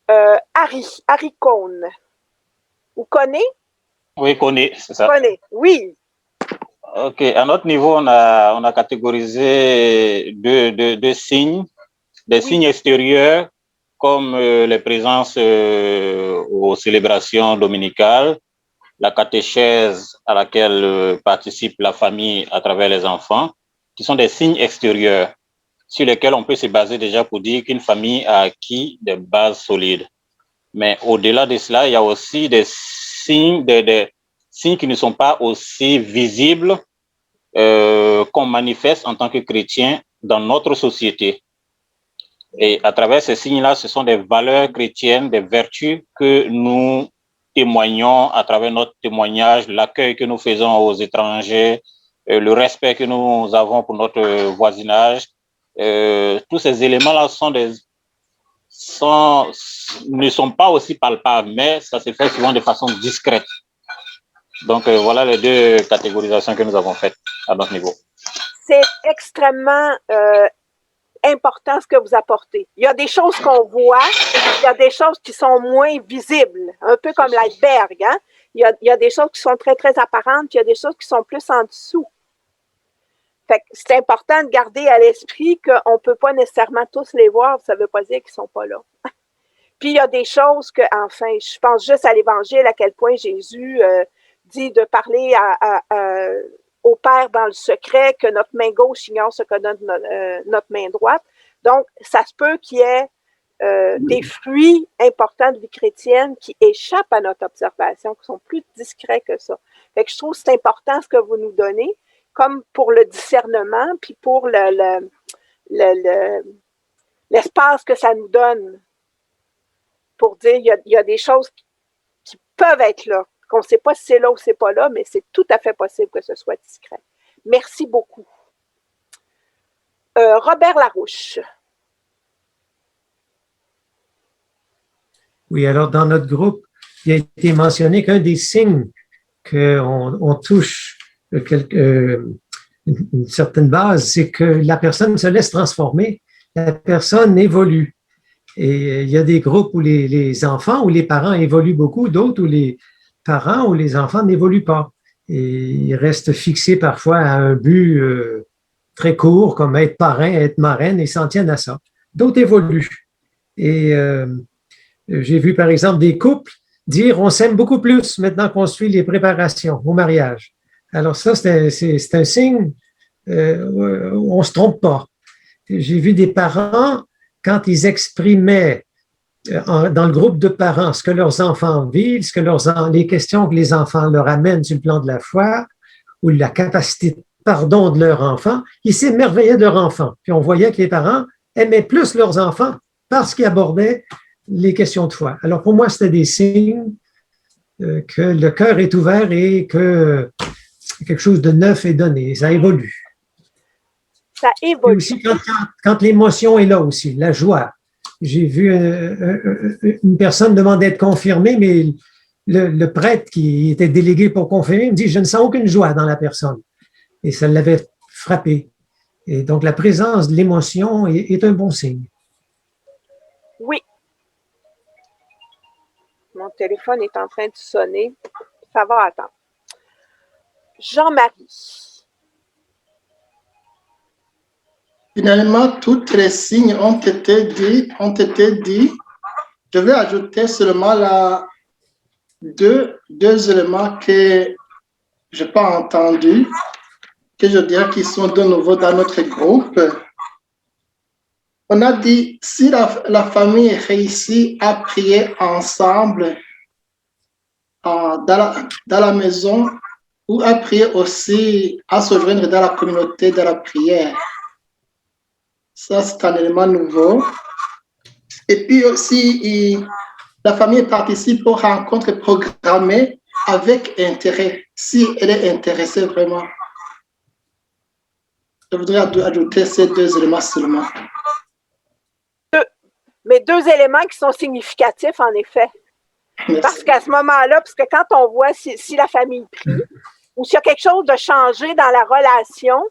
C: Harry Cohn. Vous connaissez?
H: Oui, connaît, c'est ça.
C: Connaît, oui.
H: OK. À notre niveau, on a catégorisé deux signes. Des signes extérieurs, comme les présences aux célébrations dominicales, la catéchèse à laquelle participe la famille à travers les enfants, qui sont des signes extérieurs sur lesquels on peut se baser déjà pour dire qu'une famille a acquis des bases solides. Mais au-delà de cela, il y a aussi des signes, des signes qui ne sont pas aussi visibles qu'on manifeste en tant que chrétien dans notre société. Et à travers ces signes-là, ce sont des valeurs chrétiennes, des vertus que nous témoignons à travers notre témoignage, l'accueil que nous faisons aux étrangers, le respect que nous avons pour notre voisinage. Tous ces éléments-là ne sont pas aussi palpables, mais ça se fait souvent de façon discrète. Donc, voilà les deux catégorisations que nous avons faites à notre niveau.
C: C'est extrêmement important ce que vous apportez. Il y a des choses qu'on voit, il y a des choses qui sont moins visibles, un peu comme l'iceberg. Hein? Il y a des choses qui sont très, très apparentes, puis il y a des choses qui sont plus en dessous. Fait que c'est important de garder à l'esprit qu'on ne peut pas nécessairement tous les voir, ça ne veut pas dire qu'ils ne sont pas là. Puis il y a des choses que, enfin, je pense juste à l'Évangile, à quel point Jésus dit de parler au Père dans le secret, que notre main gauche ignore ce que donne notre main droite. Donc, ça se peut qu'il y ait des fruits importants de vie chrétienne qui échappent à notre observation, qui sont plus discrets que ça. Fait que je trouve que c'est important ce que vous nous donnez, comme pour le discernement, puis pour l'espace que ça nous donne pour dire il y a des choses qui peuvent être là, qu'on ne sait pas si c'est là ou c'est pas là, mais c'est tout à fait possible que ce soit discret. Merci beaucoup. Robert Larouche.
I: Oui, alors dans notre groupe, il a été mentionné qu'un des signes qu'on touche une certaine base, c'est que la personne se laisse transformer, la personne évolue. Et il y a des groupes où les enfants ou les parents évoluent beaucoup, d'autres où les parents ou les enfants n'évoluent pas. Et ils restent fixés parfois à un but très court, comme être parrain, être marraine, et s'en tiennent à ça. D'autres évoluent. Et j'ai vu, par exemple, des couples dire on s'aime beaucoup plus maintenant qu'on suit les préparations au mariage. Alors ça, c'est un signe où on ne se trompe pas. J'ai vu des parents, quand ils exprimaient dans le groupe de parents ce que leurs enfants vivent, les questions que les enfants leur amènent sur le plan de la foi ou la capacité de pardon de leur enfant, ils s'émerveillaient de leur enfant. Puis on voyait que les parents aimaient plus leurs enfants parce qu'ils abordaient les questions de foi. Alors pour moi, c'était des signes que le cœur est ouvert et que quelque chose de neuf est donné. Ça évolue.
C: Ça évolue.
I: Et aussi quand l'émotion est là aussi, la joie. J'ai vu une personne demander d'être confirmée, mais le prêtre qui était délégué pour confirmer me dit « Je ne sens aucune joie dans la personne ». Et ça l'avait frappé. Et donc, la présence de l'émotion est un bon signe.
C: Oui. Mon téléphone est en train de sonner. Ça va attendre. Jean-Marie.
J: Finalement, tous les signes ont été dits. Je vais ajouter seulement deux éléments que je n'ai pas entendus, que je dirais qu'ils sont de nouveau dans notre groupe. On a dit, si la famille réussit à prier ensemble dans la maison, ou à prier aussi, à se joindre dans la communauté de la prière. Ça, c'est un élément nouveau. Et puis aussi, la famille participe aux rencontres programmées avec intérêt, si elle est intéressée vraiment. Je voudrais ajouter ces deux éléments seulement.
C: Mais deux éléments qui sont significatifs, en effet.
J: Merci.
C: Parce qu'à ce moment-là, parce que quand on voit si la famille prie, ou s'il y a quelque chose de changé dans la relation,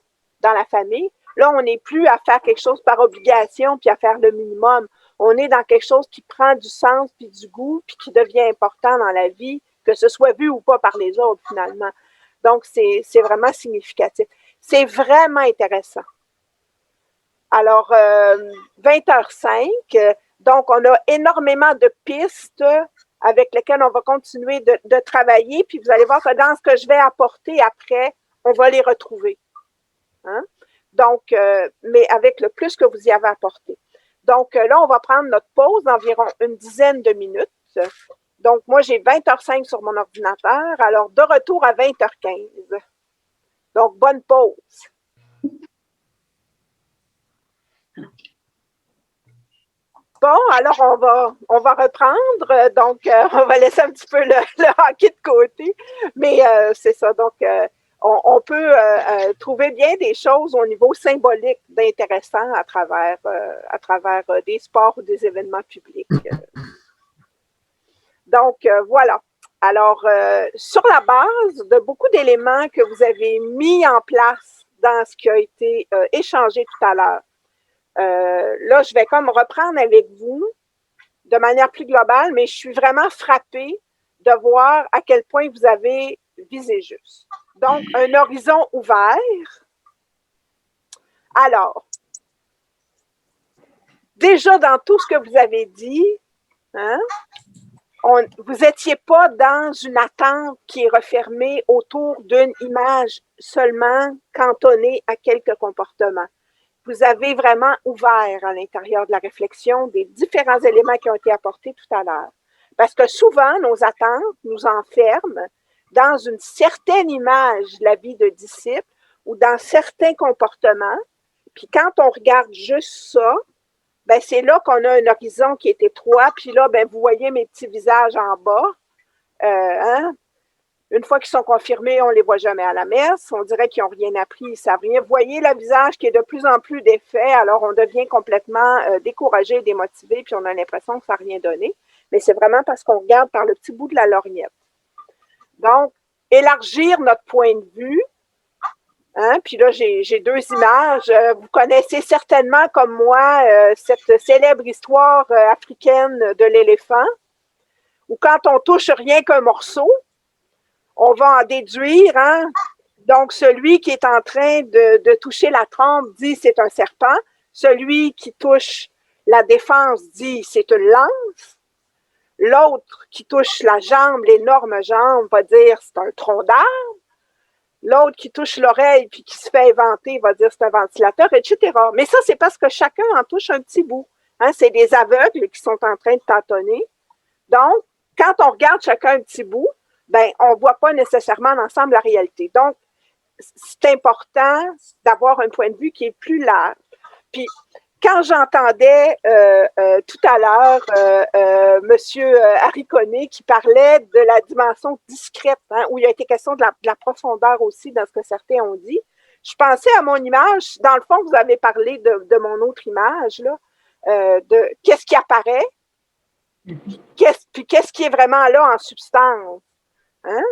C: dans la famille, là, on n'est plus à faire quelque chose par obligation puis à faire le minimum. On est dans quelque chose qui prend du sens puis du goût puis qui devient important dans la vie, que ce soit vu ou pas par les autres, finalement. Donc, c'est vraiment significatif. C'est vraiment intéressant. Alors, 20h05, donc on a énormément de pistes avec lesquelles on va continuer de travailler, puis vous allez voir que dans ce que je vais apporter après, on va les retrouver. Hein? Donc, mais avec le plus que vous y avez apporté. Donc, là, on va prendre notre pause d'environ une dizaine de minutes. Donc, moi, j'ai 20h05 sur mon ordinateur, alors de retour à 20h15. Donc, bonne pause. Bon, alors on va reprendre. Donc, on va laisser un petit peu le hockey de côté. Mais c'est ça. Donc, on peut trouver bien des choses au niveau symbolique d'intéressant à travers des sports ou des événements publics. Donc, voilà. Alors, sur la base de beaucoup d'éléments que vous avez mis en place dans ce qui a été échangé tout à l'heure, là, je vais comme reprendre avec vous de manière plus globale, mais je suis vraiment frappée de voir à quel point vous avez visé juste. Donc, un horizon ouvert. Alors, déjà dans tout ce que vous avez dit, hein, vous n'étiez pas dans une attente qui est refermée autour d'une image seulement cantonnée à quelques comportements. Vous avez vraiment ouvert à l'intérieur de la réflexion des différents éléments qui ont été apportés tout à l'heure. Parce que souvent, nos attentes nous enferment dans une certaine image de la vie de disciple ou dans certains comportements. Puis quand on regarde juste ça, ben c'est là qu'on a un horizon qui est étroit. Puis là, ben vous voyez mes petits visages en bas. Hein? Une fois qu'ils sont confirmés, on ne les voit jamais à la messe. On dirait qu'ils n'ont rien appris, ils ne savent rien. Vous voyez le visage qui est de plus en plus défait, alors on devient complètement découragé, démotivé, puis on a l'impression que ça n'a rien donné. Mais c'est vraiment parce qu'on regarde par le petit bout de la lorgnette. Donc, élargir notre point de vue. Hein? Puis là, j'ai deux images. Vous connaissez certainement, comme moi, cette célèbre histoire africaine de l'éléphant, où quand on touche rien qu'un morceau, On va en déduire, hein? Donc, celui qui est en train de toucher la trempe dit c'est un serpent. Celui qui touche la défense dit c'est une lance. L'autre qui touche la jambe, l'énorme jambe, va dire c'est un tronc d'arbre. L'autre qui touche l'oreille puis qui se fait inventer va dire c'est un ventilateur, etc. Mais ça, c'est parce que chacun en touche un petit bout. Hein? C'est des aveugles qui sont en train de tâtonner. Donc, quand on regarde chacun un petit bout, ben, on ne voit pas nécessairement l'ensemble la réalité. Donc, c'est important d'avoir un point de vue qui est plus large. Puis, quand j'entendais tout à l'heure M. Harricone qui parlait de la dimension discrète, hein, où il a été question de la profondeur aussi dans ce que certains ont dit, je pensais à mon image. Dans le fond, vous avez parlé de mon autre image, là, de qu'est-ce qui apparaît, puis qu'est-ce qui est vraiment là en substance. Hein?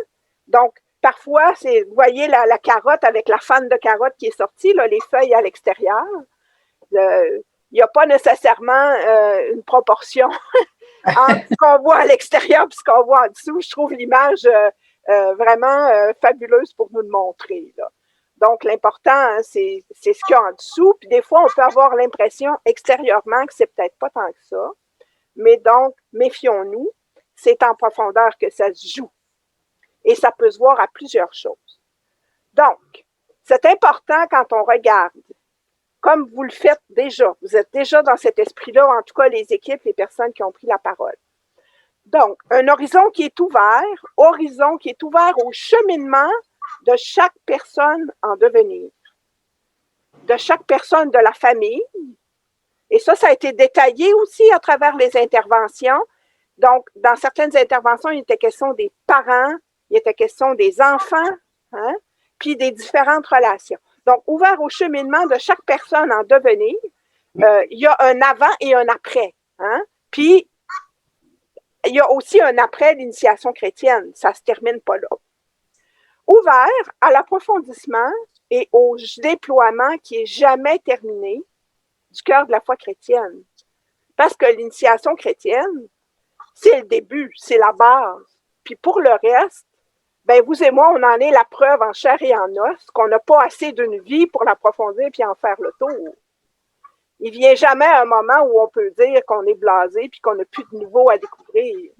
C: Donc, parfois, vous voyez la carotte avec la fan de carotte qui est sortie, là, les feuilles à l'extérieur. Il n'y a pas nécessairement une proportion entre ce qu'on voit à l'extérieur et ce qu'on voit en dessous. Je trouve l'image vraiment fabuleuse pour nous le montrer, là. Donc, l'important, hein, c'est ce qu'il y a en dessous. Puis des fois, on peut avoir l'impression extérieurement que c'est peut-être pas tant que ça. Mais donc, méfions-nous, c'est en profondeur que ça se joue. Et ça peut se voir à plusieurs choses. Donc, c'est important quand on regarde, comme vous le faites déjà, vous êtes déjà dans cet esprit-là, en tout cas les équipes, les personnes qui ont pris la parole. Donc, un horizon qui est ouvert au cheminement de chaque personne en devenir, de chaque personne de la famille. Et ça a été détaillé aussi à travers les interventions. Donc, dans certaines interventions, il était question des parents, il était question des enfants, hein, puis des différentes relations. Donc, ouvert au cheminement de chaque personne en devenir, il y a un avant et un après. Hein? Puis, il y a aussi un après l'initiation chrétienne. Ça ne se termine pas là. Ouvert à l'approfondissement et au déploiement qui n'est jamais terminé du cœur de la foi chrétienne. Parce que l'initiation chrétienne, c'est le début, c'est la base. Puis pour le reste, ben vous et moi, on en est la preuve en chair et en os qu'on n'a pas assez d'une vie pour l'approfondir puis en faire le tour. Il vient jamais un moment où on peut dire qu'on est blasé puis qu'on n'a plus de nouveau à découvrir.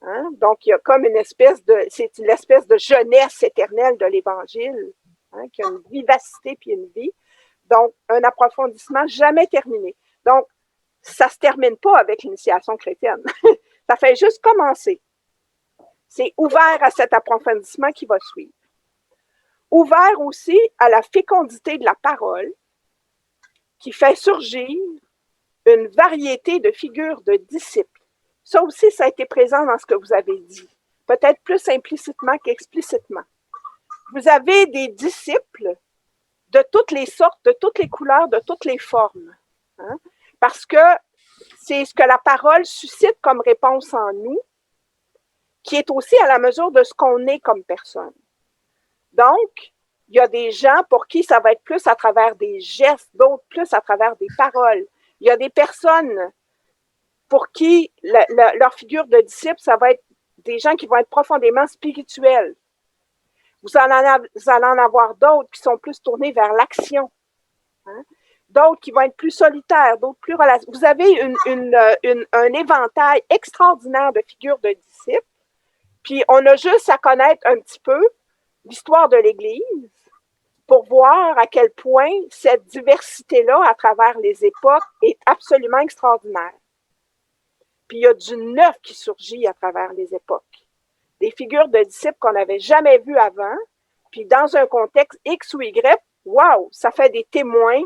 C: Hein? Donc, il y a comme c'est l'espèce de jeunesse éternelle de l'Évangile, hein, qui a une vivacité puis une vie. Donc, un approfondissement jamais terminé. Donc, ça ne se termine pas avec l'initiation chrétienne. Ça fait juste commencer. C'est ouvert à cet approfondissement qui va suivre. Ouvert aussi à la fécondité de la parole qui fait surgir une variété de figures de disciples. Ça aussi, ça a été présent dans ce que vous avez dit, peut-être plus implicitement qu'explicitement. Vous avez des disciples de toutes les sortes, de toutes les couleurs, de toutes les formes. Hein? Parce que c'est ce que la parole suscite comme réponse en nous, qui est aussi à la mesure de ce qu'on est comme personne. Donc, il y a des gens pour qui ça va être plus à travers des gestes, d'autres plus à travers des paroles. Il y a des personnes pour qui leur figure de disciple, ça va être des gens qui vont être profondément spirituels. Vous allez en avoir d'autres qui sont plus tournés vers l'action. Hein? D'autres qui vont être plus solitaires, d'autres plus relationnels. Vous avez un éventail extraordinaire de figures de disciples. Puis on a juste à connaître un petit peu l'histoire de l'Église pour voir à quel point cette diversité-là, à travers les époques, est absolument extraordinaire. Puis il y a du neuf qui surgit à travers les époques. Des figures de disciples qu'on n'avait jamais vues avant, puis dans un contexte X ou Y, wow, ça fait des témoins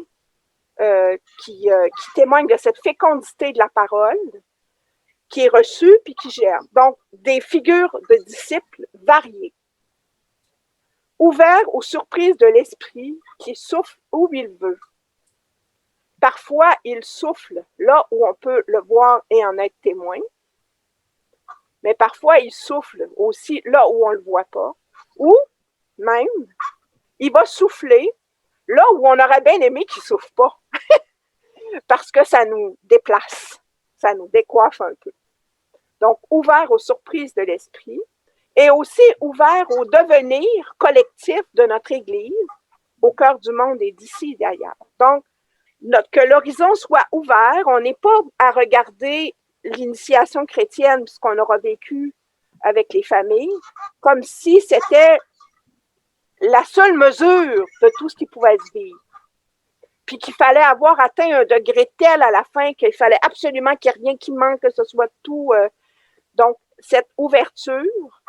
C: qui témoignent de cette fécondité de la parole qui est reçue puis qui germe. Donc, des figures de disciples variées, ouverts aux surprises de l'esprit qui souffle où il veut. Parfois, il souffle là où on peut le voir et en être témoin, mais parfois, il souffle aussi là où on ne le voit pas, ou même, il va souffler là où on aurait bien aimé qu'il ne souffle pas, parce que ça nous déplace, ça nous décoiffe un peu. Donc, ouvert aux surprises de l'esprit et aussi ouvert au devenir collectif de notre Église, au cœur du monde et d'ici et d'ailleurs. Donc, que l'horizon soit ouvert, on n'est pas à regarder l'initiation chrétienne, ce qu'on aura vécu avec les familles, comme si c'était la seule mesure de tout ce qui pouvait se vivre. Puis qu'il fallait avoir atteint un degré tel à la fin qu'il fallait absolument qu'il n'y ait rien qui manque, que ce soit tout. Donc, cette ouverture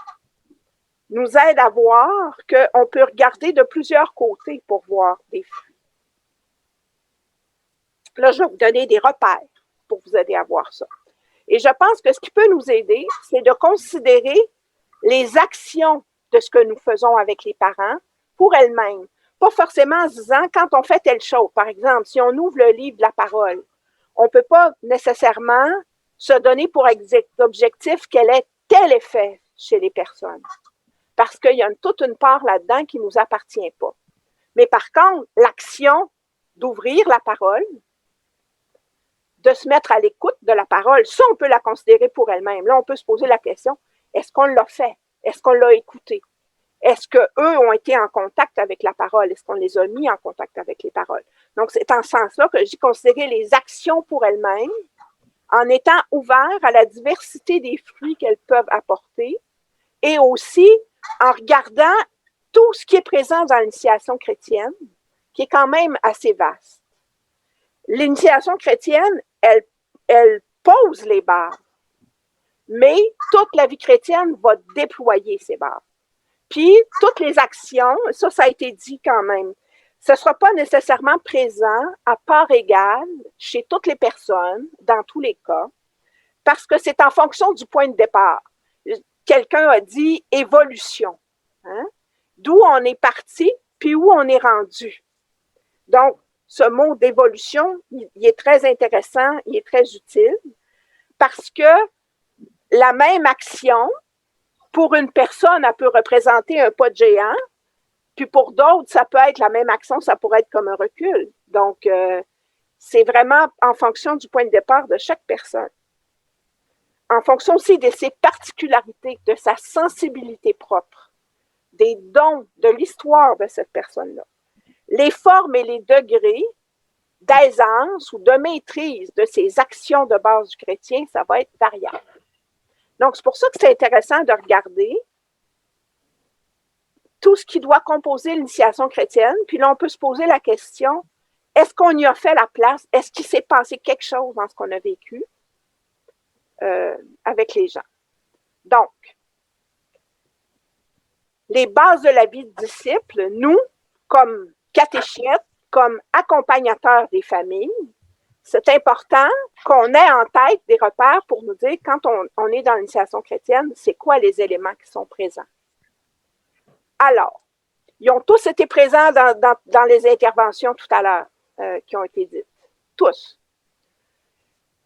C: nous aide à voir qu'on peut regarder de plusieurs côtés pour voir des fruits. Là, je vais vous donner des repères pour vous aider à voir ça. Et je pense que ce qui peut nous aider, c'est de considérer les actions de ce que nous faisons avec les parents pour elles-mêmes. Pas forcément en se disant, quand on fait telle chose, par exemple, si on ouvre le livre de la parole, on ne peut pas nécessairement se donner pour objectif quel est tel effet chez les personnes. Parce qu'il y a toute une part là-dedans qui ne nous appartient pas. Mais par contre, l'action d'ouvrir la parole, de se mettre à l'écoute de la parole, ça, on peut la considérer pour elle-même. Là, on peut se poser la question, est-ce qu'on l'a fait? Est-ce qu'on l'a écouté? Est-ce qu'eux ont été en contact avec la parole? Est-ce qu'on les a mis en contact avec les paroles? Donc, c'est en ce sens-là que j'ai considéré les actions pour elles-mêmes en étant ouvert à la diversité des fruits qu'elles peuvent apporter et aussi en regardant tout ce qui est présent dans l'initiation chrétienne, qui est quand même assez vaste. L'initiation chrétienne, elle pose les bases, mais toute la vie chrétienne va déployer ces bases. Puis, toutes les actions, ça a été dit quand même, ce ne sera pas nécessairement présent à part égale chez toutes les personnes, dans tous les cas, parce que c'est en fonction du point de départ. Quelqu'un a dit évolution, hein? D'où on est parti, puis où on est rendu. Donc, ce mot d'évolution, il est très intéressant, il est très utile, parce que la même action, pour une personne, elle peut représenter un pas de géant, puis pour d'autres, ça peut être la même action, ça pourrait être comme un recul. Donc, c'est vraiment en fonction du point de départ de chaque personne. En fonction aussi de ses particularités, de sa sensibilité propre, des dons, de l'histoire de cette personne-là. Les formes et les degrés d'aisance ou de maîtrise de ces actions de base du chrétien, ça va être variable. Donc, c'est pour ça que c'est intéressant de regarder tout ce qui doit composer l'initiation chrétienne. Puis là, on peut se poser la question, est-ce qu'on y a fait la place? Est-ce qu'il s'est passé quelque chose dans ce qu'on a vécu avec les gens? Donc, les bases de la vie de disciple, nous, comme catéchètes, comme accompagnateurs des familles, c'est important qu'on ait en tête des repères pour nous dire, quand on est dans l'initiation chrétienne, c'est quoi les éléments qui sont présents. Alors, ils ont tous été présents dans les interventions tout à l'heure qui ont été dites. Tous.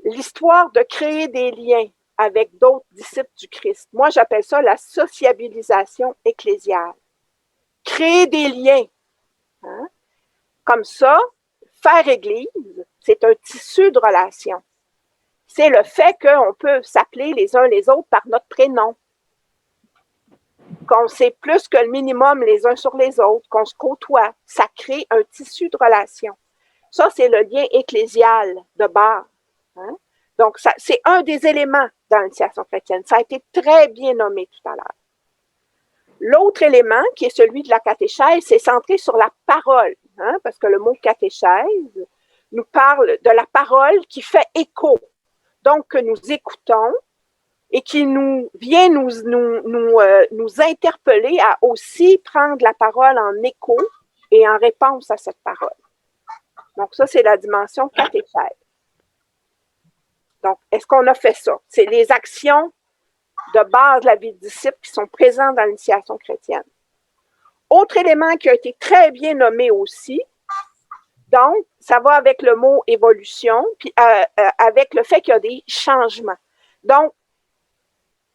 C: L'histoire de créer des liens avec d'autres disciples du Christ. Moi, j'appelle ça la sociabilisation ecclésiale. Créer des liens. Hein? Comme ça, faire Église, c'est un tissu de relations. C'est le fait qu'on peut s'appeler les uns les autres par notre prénom, qu'on sait plus que le minimum les uns sur les autres, qu'on se côtoie. Ça crée un tissu de relations. Ça, c'est le lien ecclésial de base. Hein? Donc, c'est un des éléments dans l'initiation chrétienne. Ça a été très bien nommé tout à l'heure. L'autre élément, qui est celui de la catéchèse, c'est centré sur la parole, hein, parce que le mot catéchèse nous parle de la parole qui fait écho, donc que nous écoutons et qui vient nous interpeller à aussi prendre la parole en écho et en réponse à cette parole. Donc ça, c'est la dimension catéchèse. Donc, est-ce qu'on a fait ça? C'est les actions de base de la vie de disciple qui sont présentes dans l'initiation chrétienne. Autre élément qui a été très bien nommé aussi, donc, ça va avec le mot évolution, puis avec le fait qu'il y a des changements. Donc,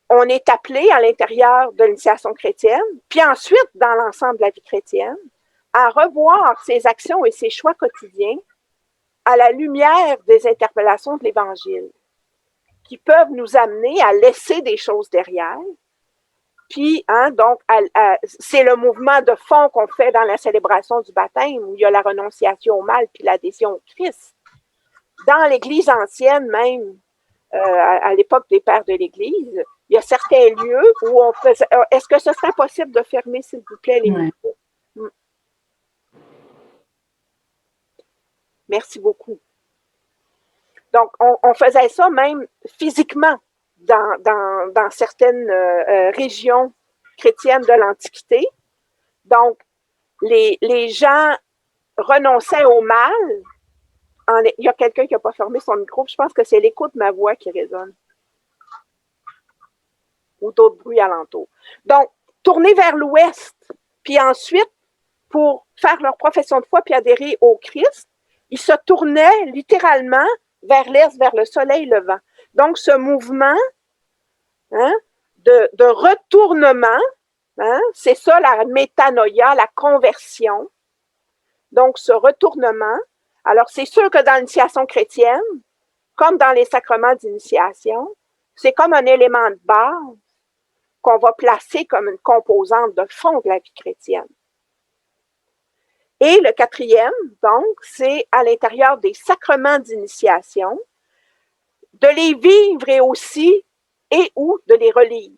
C: on est appelé à l'intérieur de l'initiation chrétienne, puis ensuite, dans l'ensemble de la vie chrétienne, à revoir ses actions et ses choix quotidiens à la lumière des interpellations de l'Évangile, qui peuvent nous amener à laisser des choses derrière Puis, donc, c'est le mouvement de fond qu'on fait dans la célébration du baptême, où il y a la renonciation au mal puis l'adhésion au Christ. Dans l'Église ancienne même, à l'époque des pères de l'Église, il y a certains lieux où on faisait... Est-ce que ce serait possible de fermer, s'il vous plaît, les micros? Merci beaucoup. Donc, on faisait ça même physiquement dans certaines régions chrétiennes de l'Antiquité. Donc, les gens renonçaient au mal. Il y a quelqu'un qui n'a pas fermé son micro. Je pense que c'est l'écho de ma voix qui résonne. Ou d'autres bruits alentour. Donc, tourner vers l'ouest, puis ensuite, pour faire leur profession de foi puis adhérer au Christ, ils se tournaient littéralement vers l'est, vers le soleil levant. Donc, ce mouvement de retournement, c'est ça la métanoïa, la conversion. Donc, ce retournement. Alors, c'est sûr que dans l'initiation chrétienne, comme dans les sacrements d'initiation, c'est comme un élément de base qu'on va placer comme une composante de fond de la vie chrétienne. Et le quatrième, donc, c'est à l'intérieur des sacrements d'initiation, de les vivre et aussi, et ou de les relire.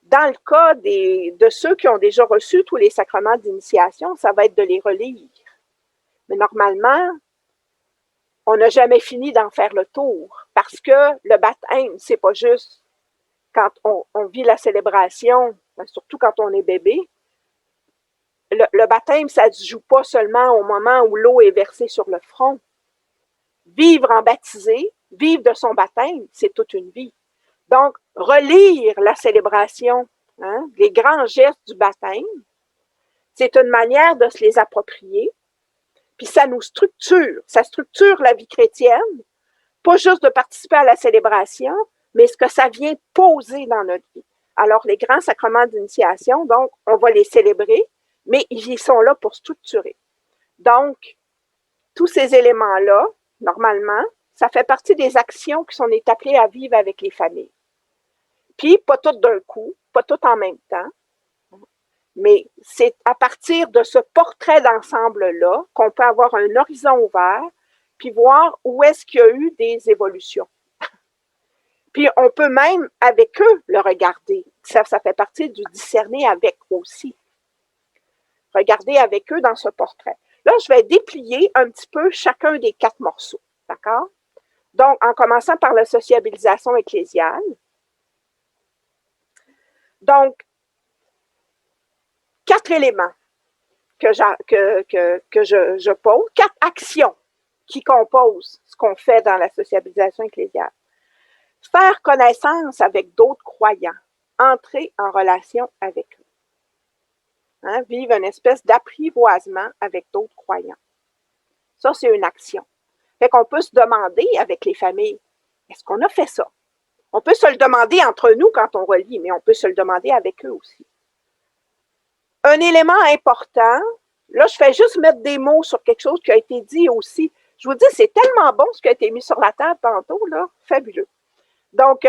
C: Dans le cas de ceux qui ont déjà reçu tous les sacrements d'initiation, ça va être de les relire. Mais normalement, on n'a jamais fini d'en faire le tour, parce que le baptême, c'est pas juste quand on vit la célébration, surtout quand on est bébé. Le baptême, ça ne se joue pas seulement au moment où l'eau est versée sur le front. Vivre en baptisé, vivre de son baptême, c'est toute une vie. Donc, relire la célébration, les grands gestes du baptême, c'est une manière de se les approprier, puis ça nous structure, ça structure la vie chrétienne, pas juste de participer à la célébration, mais ce que ça vient poser dans notre vie. Alors, les grands sacrements d'initiation, donc, on va les célébrer, mais ils sont là pour structurer. Donc, tous ces éléments-là, normalement, ça fait partie des actions qui sont appelées à vivre avec les familles. Puis, pas toutes d'un coup, pas toutes en même temps, mais c'est à partir de ce portrait d'ensemble-là qu'on peut avoir un horizon ouvert, puis voir où est-ce qu'il y a eu des évolutions. Puis, on peut même, avec eux, le regarder. Ça fait partie du discerner avec aussi. Regarder avec eux dans ce portrait. Là, je vais déplier un petit peu chacun des 4 morceaux. D'accord? Donc, en commençant par la sociabilisation ecclésiale. Donc, 4 éléments que je pose, 4 actions qui composent ce qu'on fait dans la sociabilisation ecclésiale. Faire connaissance avec d'autres croyants, entrer en relation avec eux. Vivre une espèce d'apprivoisement avec d'autres croyants. Ça, c'est une action. Fait qu'on peut se demander avec les familles, est-ce qu'on a fait ça? On peut se le demander entre nous quand on relie, mais on peut se le demander avec eux aussi. Un élément important, là, je fais juste mettre des mots sur quelque chose qui a été dit aussi. Je vous dis, c'est tellement bon ce qui a été mis sur la table tantôt, là, fabuleux. Donc,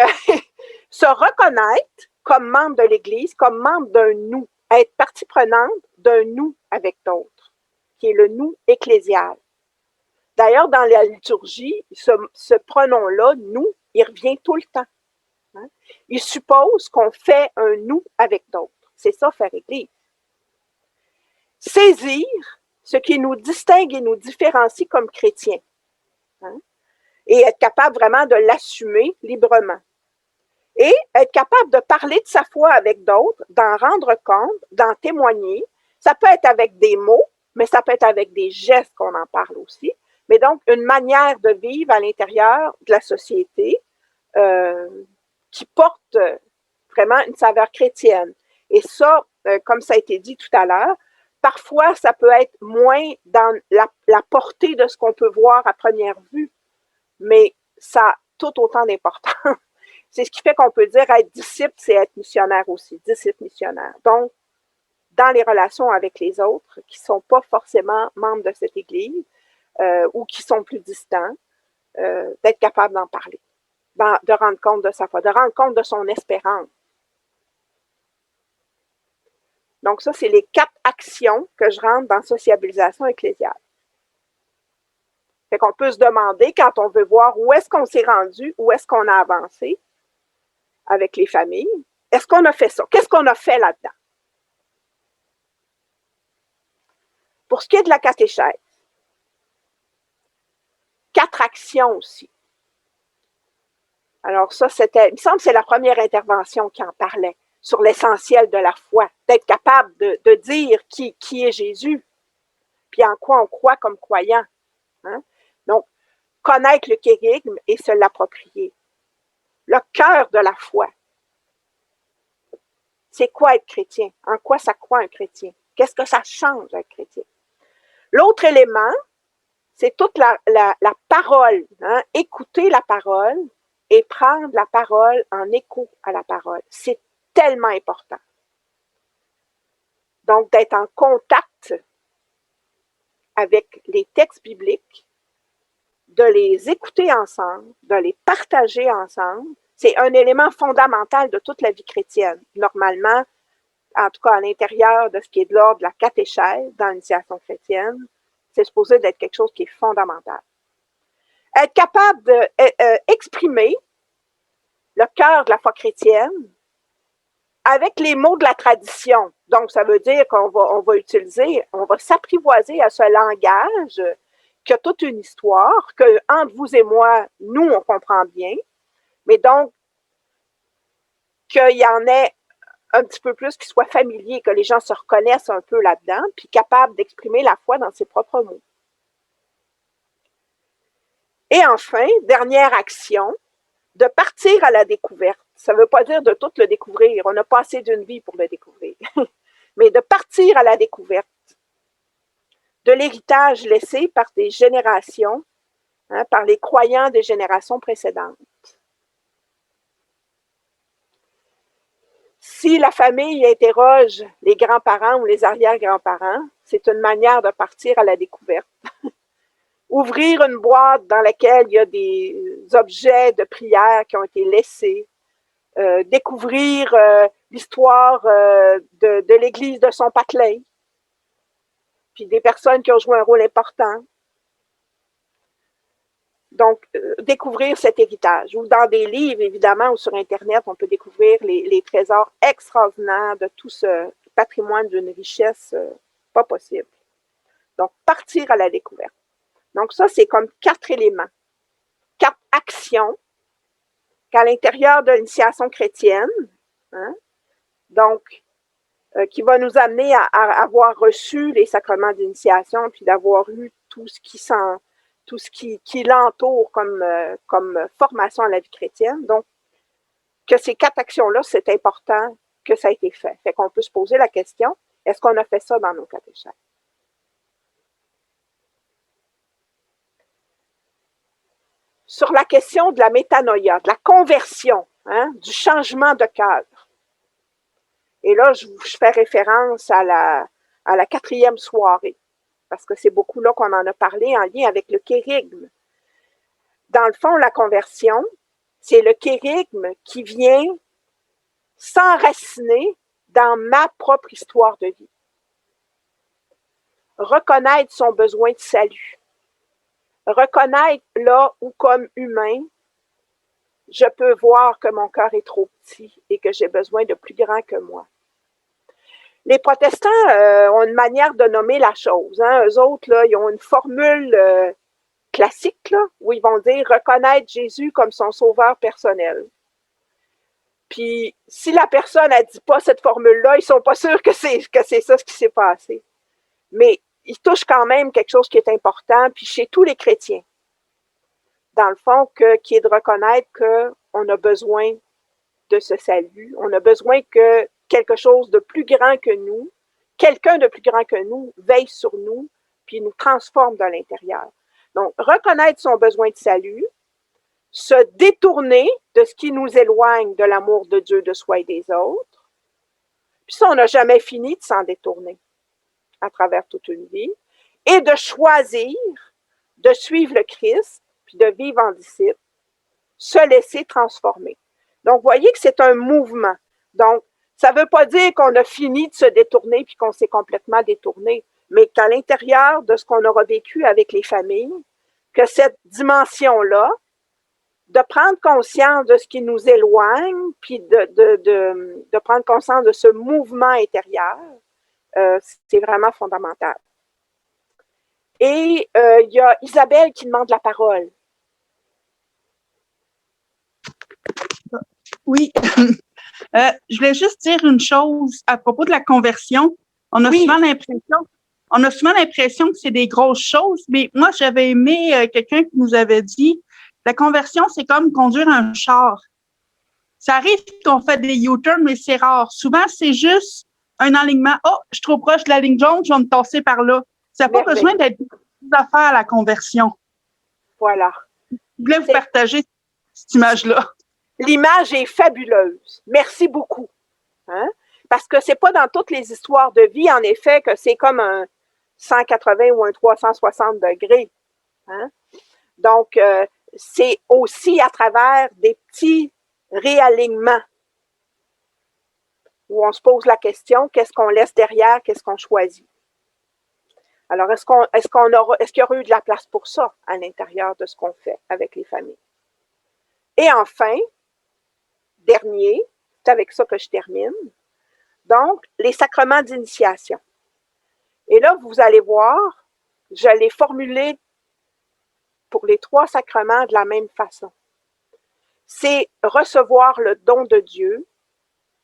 C: se reconnaître comme membre de l'Église, comme membre d'un nous, être partie prenante d'un nous avec d'autres, qui est le nous ecclésial. D'ailleurs, dans la liturgie, ce pronom-là, nous, il revient tout le temps. Il suppose qu'on fait un nous avec d'autres. C'est ça, faire Église. Saisir ce qui nous distingue et nous différencie comme chrétiens. Et être capable vraiment de l'assumer librement. Et être capable de parler de sa foi avec d'autres, d'en rendre compte, d'en témoigner. Ça peut être avec des mots, mais ça peut être avec des gestes qu'on en parle aussi. Mais donc, une manière de vivre à l'intérieur de la société qui porte vraiment une saveur chrétienne. Et ça, comme ça a été dit tout à l'heure, parfois, ça peut être moins dans la portée de ce qu'on peut voir à première vue, mais ça a tout autant d'importance. C'est ce qui fait qu'on peut dire être disciple, c'est être missionnaire aussi, disciple missionnaire. Donc, dans les relations avec les autres qui ne sont pas forcément membres de cette Église ou qui sont plus distants, d'être capable d'en parler, de rendre compte de sa foi, de rendre compte de son espérance. Donc, ça, c'est les 4 actions que je rentre dans sociabilisation ecclésiale. Fait qu'on peut se demander, quand on veut voir où est-ce qu'on s'est rendu, où est-ce qu'on a avancé avec les familles, est-ce qu'on a fait ça? Qu'est-ce qu'on a fait là-dedans? Pour ce qui est de la catéchèse, 4 actions aussi. Alors ça, il me semble que c'est la première intervention qui en parlait, sur l'essentiel de la foi, d'être capable de dire qui est Jésus, puis en quoi on croit comme croyant. Hein? Donc, connaître le kérigme et se l'approprier. Le cœur de la foi. C'est quoi être chrétien? En quoi ça croit un chrétien? Qu'est-ce que ça change un chrétien? L'autre élément, c'est toute la parole. Hein? Écouter la parole et prendre la parole en écho à la parole. C'est tellement important. Donc, d'être en contact avec les textes bibliques, de les écouter ensemble, de les partager ensemble, c'est un élément fondamental de toute la vie chrétienne. Normalement, en tout cas à l'intérieur de ce qui est de l'ordre de la catéchèse dans l'initiation chrétienne, c'est supposé d'être quelque chose qui est fondamental. Être capable d'exprimer le cœur de la foi chrétienne avec les mots de la tradition. Donc, ça veut dire qu'on va s'apprivoiser à ce langage qui a toute une histoire, que entre vous et moi, nous, on comprend bien, mais donc, qu'il y en ait un petit peu plus qui soit familier, que les gens se reconnaissent un peu là-dedans, puis capables d'exprimer la foi dans ses propres mots. Et enfin, dernière action, de partir à la découverte. Ça ne veut pas dire de tout le découvrir, on n'a pas assez d'une vie pour le découvrir, mais de partir à la découverte de l'héritage laissé par des générations, hein, par les croyants des générations précédentes. Si la famille interroge les grands-parents ou les arrière-grands-parents, c'est une manière de partir à la découverte. Ouvrir une boîte dans laquelle il y a des objets de prière qui ont été laissés, découvrir l'histoire de l'Église de son patelin, puis des personnes qui ont joué un rôle important. Donc, découvrir cet héritage. Ou dans des livres, évidemment, ou sur Internet, on peut découvrir les trésors extraordinaires de tout ce patrimoine d'une richesse pas possible. Donc, partir à la découverte. Donc, ça, c'est comme 4 éléments, 4 actions qu'à l'intérieur de l'initiation chrétienne, hein, donc, qui va nous amener à avoir reçu les sacrements d'initiation, puis d'avoir eu tout ce qui l'entoure comme formation à la vie chrétienne. Donc, que ces 4 actions-là, c'est important que ça ait été fait. Fait qu'on peut se poser la question, est-ce qu'on a fait ça dans nos catéchèses? Sur la question de la métanoïa, de la conversion, hein, du changement de cœur. Et là, je fais référence à la 4e soirée, parce que c'est beaucoup là qu'on en a parlé en lien avec le kérigme. Dans le fond, la conversion, c'est le kérigme qui vient s'enraciner dans ma propre histoire de vie. Reconnaître son besoin de salut. Reconnaître là où, comme humain, je peux voir que mon cœur est trop petit et que j'ai besoin de plus grand que moi. Les protestants ont une manière de nommer la chose. Hein. Eux autres, là, ils ont une formule classique là, où ils vont dire reconnaître Jésus comme son sauveur personnel. Puis, si la personne ne dit pas cette formule-là, ils ne sont pas sûrs que c'est ça ce qui s'est passé. Mais ils touchent quand même quelque chose qui est important, puis chez tous les chrétiens, dans le fond, qui est de reconnaître qu'on a besoin de ce salut, on a besoin que quelque chose de plus grand que nous, quelqu'un de plus grand que nous, veille sur nous, puis nous transforme de l'intérieur. Donc, reconnaître son besoin de salut, se détourner de ce qui nous éloigne de l'amour de Dieu, de soi et des autres. Puis ça, on n'a jamais fini de s'en détourner à travers toute une vie, et de choisir de suivre le Christ, puis de vivre en disciple, se laisser transformer. Donc, vous voyez que c'est un mouvement. Donc, Ça ne veut pas dire qu'on a fini de se détourner puis qu'on s'est complètement détourné, mais qu'à l'intérieur de ce qu'on aura vécu avec les familles, que cette dimension-là, de prendre conscience de ce qui nous éloigne, puis de prendre conscience de ce mouvement intérieur, c'est vraiment fondamental. Et il y a Isabelle qui demande la parole.
K: Oui, je voulais juste dire une chose à propos de la conversion. On a souvent l'impression que c'est des grosses choses, mais moi, j'avais aimé quelqu'un qui nous avait dit, la conversion, c'est comme conduire un char. Ça arrive qu'on fait des U-turns, mais c'est rare. Souvent, c'est juste un alignement. Oh, je suis trop proche de la ligne jaune, je vais me tasser par là. Ça n'a pas besoin d'être des affaires à la conversion.
C: Voilà.
K: Je voulais vous partager cette image-là.
C: L'image est fabuleuse. Merci beaucoup. Hein? Parce que c'est pas dans toutes les histoires de vie, en effet, que c'est comme un 180 ou un 360 degrés. Hein? Donc, c'est aussi à travers des petits réalignements où on se pose la question, qu'est-ce qu'on laisse derrière, qu'est-ce qu'on choisit? Alors, est-ce qu'il y aurait eu de la place pour ça à l'intérieur de ce qu'on fait avec les familles? Et enfin, dernier, c'est avec ça que je termine, donc, les sacrements d'initiation. Et là, vous allez voir, je l'ai formulé pour les 3 sacrements de la même façon. C'est recevoir le don de Dieu,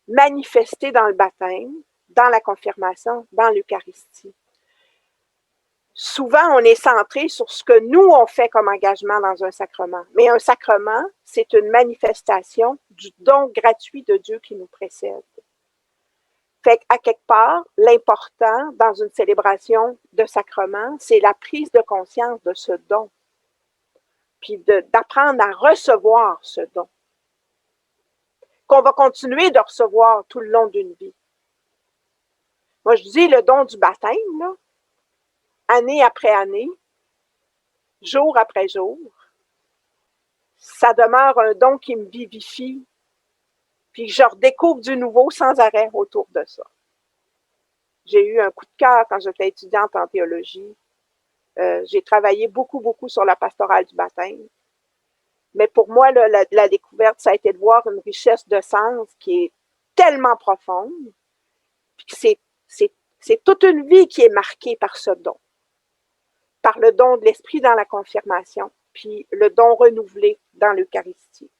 C: manifesté dans le baptême, dans la confirmation, dans l'Eucharistie. Souvent, on est centré sur ce que nous, on fait comme engagement dans un sacrement. Mais un sacrement, c'est une manifestation du don gratuit de Dieu qui nous précède. Fait qu'à quelque part, l'important dans une célébration de sacrement, c'est la prise de conscience de ce don, puis d'apprendre à recevoir ce don, qu'on va continuer de recevoir tout le long d'une vie. Moi, je dis le don du baptême, là, année après année, jour après jour, ça demeure un don qui me vivifie, puis je redécouvre du nouveau sans arrêt autour de ça. J'ai eu un coup de cœur quand j'étais étudiante en théologie. J'ai travaillé beaucoup sur la pastorale du baptême. Mais pour moi, là, la découverte, ça a été de voir une richesse de sens qui est tellement profonde, puis c'est toute une vie qui est marquée par ce don, par le don de l'Esprit dans la confirmation, puis le don renouvelé dans l'Eucharistie.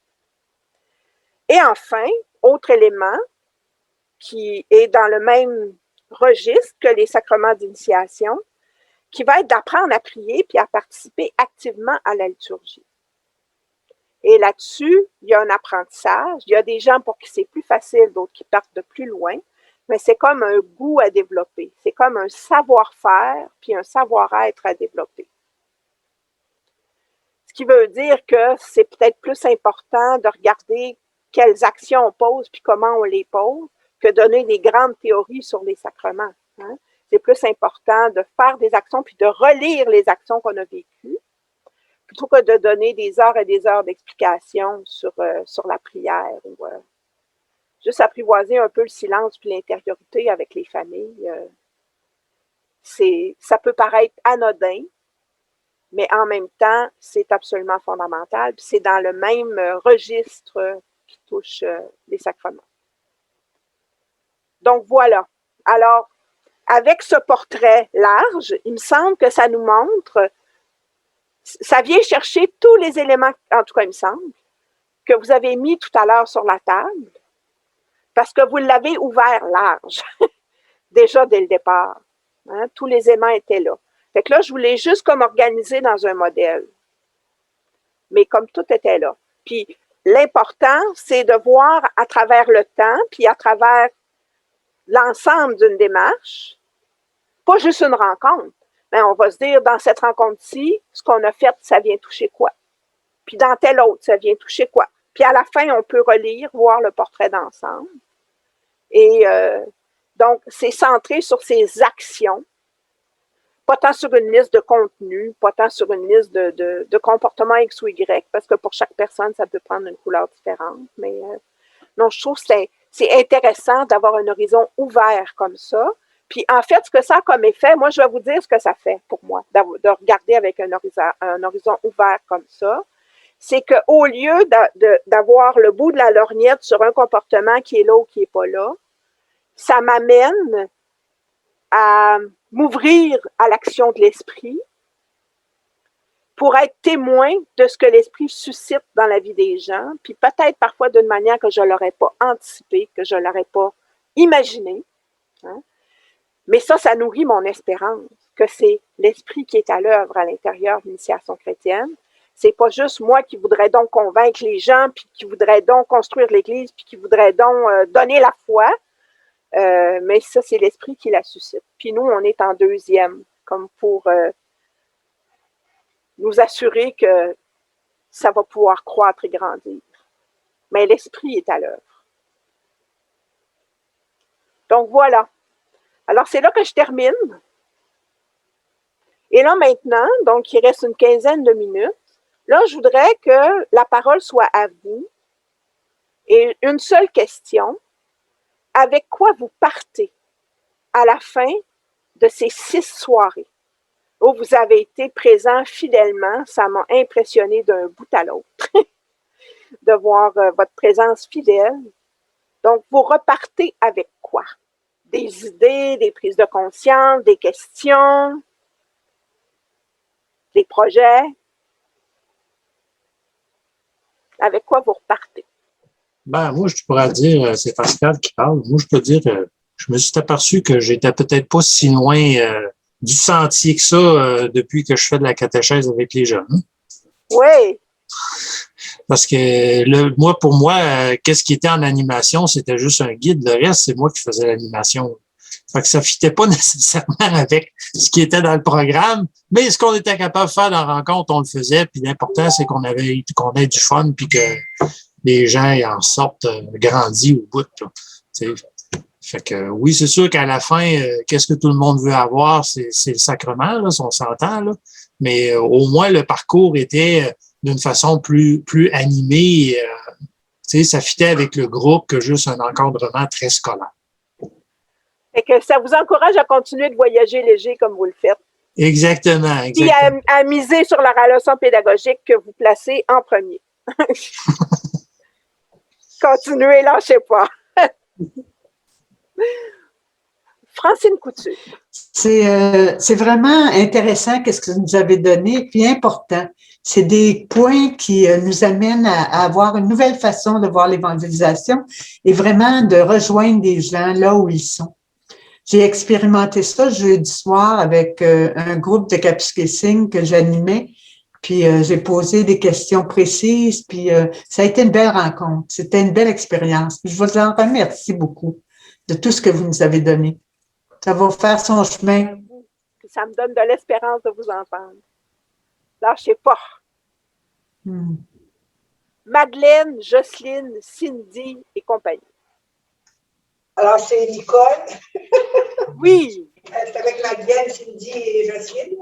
C: Et enfin, autre élément qui est dans le même registre que les sacrements d'initiation, qui va être d'apprendre à prier puis à participer activement à la liturgie. Et là-dessus, il y a un apprentissage. Il y a des gens pour qui c'est plus facile, d'autres qui partent de plus loin, mais c'est comme un goût à développer. C'est comme un savoir-faire puis un savoir-être à développer. Ce qui veut dire que c'est peut-être plus important de regarder quelles actions on pose puis comment on les pose que donner des grandes théories sur les sacrements. Hein? C'est plus important de faire des actions puis de relire les actions qu'on a vécues plutôt que de donner des heures et des heures d'explication sur la prière ou juste apprivoiser un peu le silence puis l'intériorité avec les familles. Ça peut paraître anodin, mais en même temps, c'est absolument fondamental. Puis c'est dans le même registre qui touche les sacrements. Donc voilà. Alors, avec ce portrait large, il me semble que ça nous montre, ça vient chercher tous les éléments, en tout cas il me semble, que vous avez mis tout à l'heure sur la table, parce que vous l'avez ouvert large, déjà dès le départ. Hein, tous les éléments étaient là. Fait que là, je voulais juste comme organiser dans un modèle. Mais comme tout était là. Puis l'important, c'est de voir à travers le temps, puis à travers l'ensemble d'une démarche, pas juste une rencontre, mais on va se dire, dans cette rencontre-ci, ce qu'on a fait, ça vient toucher quoi? Puis dans telle autre, ça vient toucher quoi? Puis à la fin, on peut relire, voir le portrait d'ensemble. Et donc, c'est centré sur ces actions, pas tant sur une liste de contenu, pas tant sur une liste de comportements X ou Y, parce que pour chaque personne, ça peut prendre une couleur différente. Mais non, je trouve que c'est intéressant d'avoir un horizon ouvert comme ça. Puis en fait, ce que ça a comme effet, moi, je vais vous dire ce que ça fait pour moi, de regarder avec un horizon ouvert comme ça. C'est qu'au lieu d'avoir le bout de la lorgnette sur un comportement qui est là ou qui n'est pas là, ça m'amène à m'ouvrir à l'action de l'esprit pour être témoin de ce que l'esprit suscite dans la vie des gens, puis peut-être parfois d'une manière que je ne l'aurais pas anticipée, que je ne l'aurais pas imaginée. Hein? Mais ça nourrit mon espérance, que c'est l'esprit qui est à l'œuvre à l'intérieur de l'initiation chrétienne. C'est pas juste moi qui voudrais donc convaincre les gens, puis qui voudrais donc construire l'Église, puis qui voudrais donc donner la foi, mais ça, c'est l'esprit qui la suscite. Puis nous, on est en deuxième, comme pour nous assurer que ça va pouvoir croître et grandir. Mais l'esprit est à l'œuvre. Donc voilà. Alors, c'est là que je termine. Et là, maintenant, donc, il reste une quinzaine de minutes. Là, je voudrais que la parole soit à vous. Et une seule question. Avec quoi vous partez à la fin de ces 6 soirées où vous avez été présents fidèlement? Ça m'a impressionné d'un bout à l'autre de voir votre présence fidèle. Donc, vous repartez avec quoi? Des idées, des prises de conscience, des questions, des projets. Avec quoi vous repartez?
L: Ben, moi, je pourrais dire, c'est Pascal qui parle. Moi, je peux dire, je me suis aperçu que j'étais peut-être pas si loin du sentier que ça depuis que je fais de la catéchèse avec les jeunes.
C: Oui.
L: Parce que moi, pour moi, qu'est-ce qui était en animation, c'était juste un guide. Le reste, c'est moi qui faisais l'animation. Fait que ça fitait pas nécessairement avec ce qui était dans le programme, mais ce qu'on était capable de faire dans la rencontre, on le faisait. Puis l'important, c'est qu'on ait du fun, puis que les gens en sortent grandis au bout. Là. Fait que oui, c'est sûr qu'à la fin, qu'est-ce que tout le monde veut avoir, c'est le sacrement, là, si on s'entend, là. Mais au moins le parcours était d'une façon plus animée. Ça fitait avec le groupe que juste un encadrement très scolaire.
C: Fait que ça vous encourage à continuer de voyager léger comme vous le faites.
L: Exactement.
C: Puis à miser sur la leçon pédagogique que vous placez en premier. Continuez, lâchez pas. Francine Couture.
M: C'est vraiment intéressant qu'est-ce que vous nous avez donné, puis important. C'est des points qui nous amènent à avoir une nouvelle façon de voir l'évangélisation et vraiment de rejoindre des gens là où ils sont. J'ai expérimenté ça jeudi soir avec un groupe de catéchisme que j'animais, puis j'ai posé des questions précises, puis ça a été une belle rencontre. C'était une belle expérience. Je vous en remercie beaucoup de tout ce que vous nous avez donné. Ça va faire son chemin.
C: Ça me donne de l'espérance de vous entendre. Lâchez pas. Madeleine, Jocelyne, Cindy et compagnie.
N: Alors, c'est Nicole.
C: Oui.
N: C'est avec Madeleine, Cindy et Jocelyne.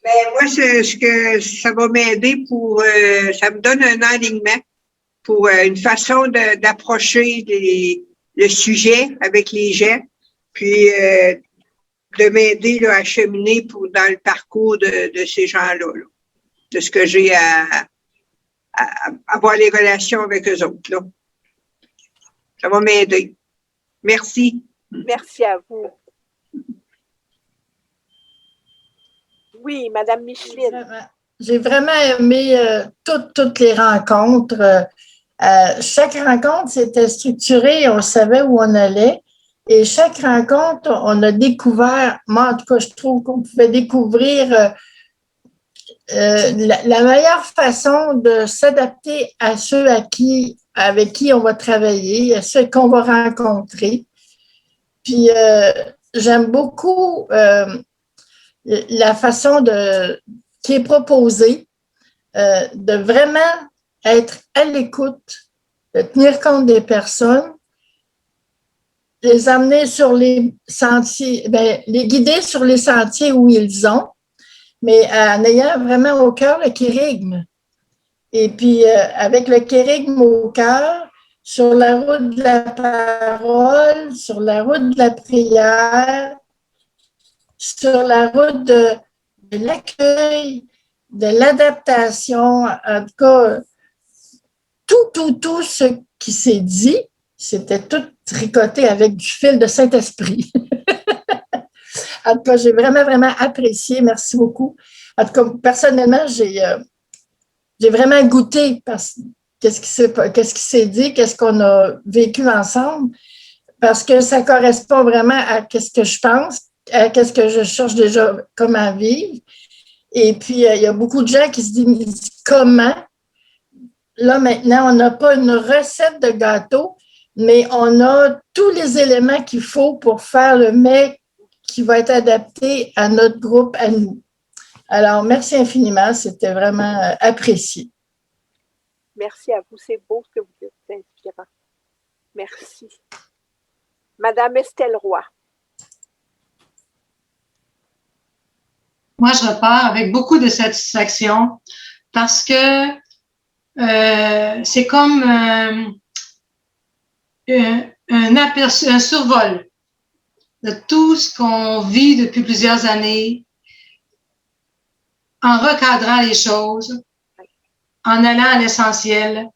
N: Mais moi, ce que ça va m'aider pour, ça me donne un alignement pour une façon d'approcher le sujet avec les gens, puis de m'aider à cheminer dans le parcours de ces gens-là, de ce que j'ai à avoir les relations avec eux autres. Là. Ça va m'aider. Merci.
C: Merci à vous. Oui, Madame Micheline.
O: J'ai vraiment aimé toutes les rencontres. Chaque rencontre, c'était structuré, on savait où on allait. Et chaque rencontre, on a découvert, moi en tout cas, je trouve qu'on pouvait découvrir la meilleure façon de s'adapter à ceux avec qui on va travailler, à ceux qu'on va rencontrer. Puis, j'aime beaucoup la façon qui est proposée, de vraiment être à l'écoute, de tenir compte des personnes, les amener sur les sentiers, les guider sur les sentiers où ils ont, mais en ayant vraiment au cœur le kérigme. Et puis, avec le kérigme au cœur, sur la route de la parole, sur la route de la prière, sur la route de l'accueil, de l'adaptation, en tout cas, tout ce qui s'est dit, c'était tout tricoté avec du fil de Saint-Esprit. En tout cas, j'ai vraiment apprécié. Merci beaucoup. En tout cas, personnellement, j'ai vraiment goûté qu'est-ce qui s'est dit, qu'est-ce qu'on a vécu ensemble, parce que ça correspond vraiment à ce que je pense, à ce que je cherche déjà comment vivre. Et puis, il y a beaucoup de gens qui se disent comment. Là, maintenant, on n'a pas une recette de gâteau, mais on a tous les éléments qu'il faut pour faire le mets qui va être adapté à notre groupe, à nous. Alors, merci infiniment. C'était vraiment apprécié.
C: Merci à vous. C'est beau ce que vous dites. C'est inspirant. Merci. Madame Estelle Roy.
P: Moi, je repars avec beaucoup de satisfaction parce que c'est comme un survol de tout ce qu'on vit depuis plusieurs années, en recadrant les choses, en allant à l'essentiel,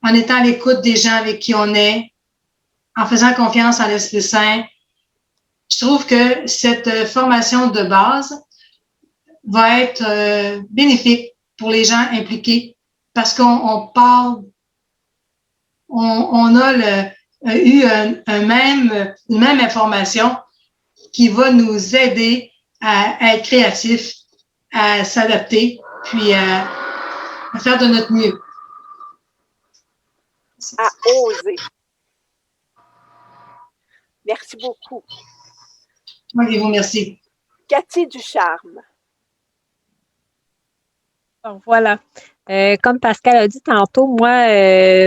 P: en étant à l'écoute des gens avec qui on est, en faisant confiance en l'Esprit Saint. Je trouve que cette formation de base va être bénéfique pour les gens impliqués parce qu'on parle, on a eu une même information qui va nous aider à être créatifs, à s'adapter, puis à faire de notre mieux.
C: À oser. Merci beaucoup.
P: Moi, je vous remercie.
C: Cathy Ducharme.
F: Donc, voilà. Comme Pascal a dit tantôt, moi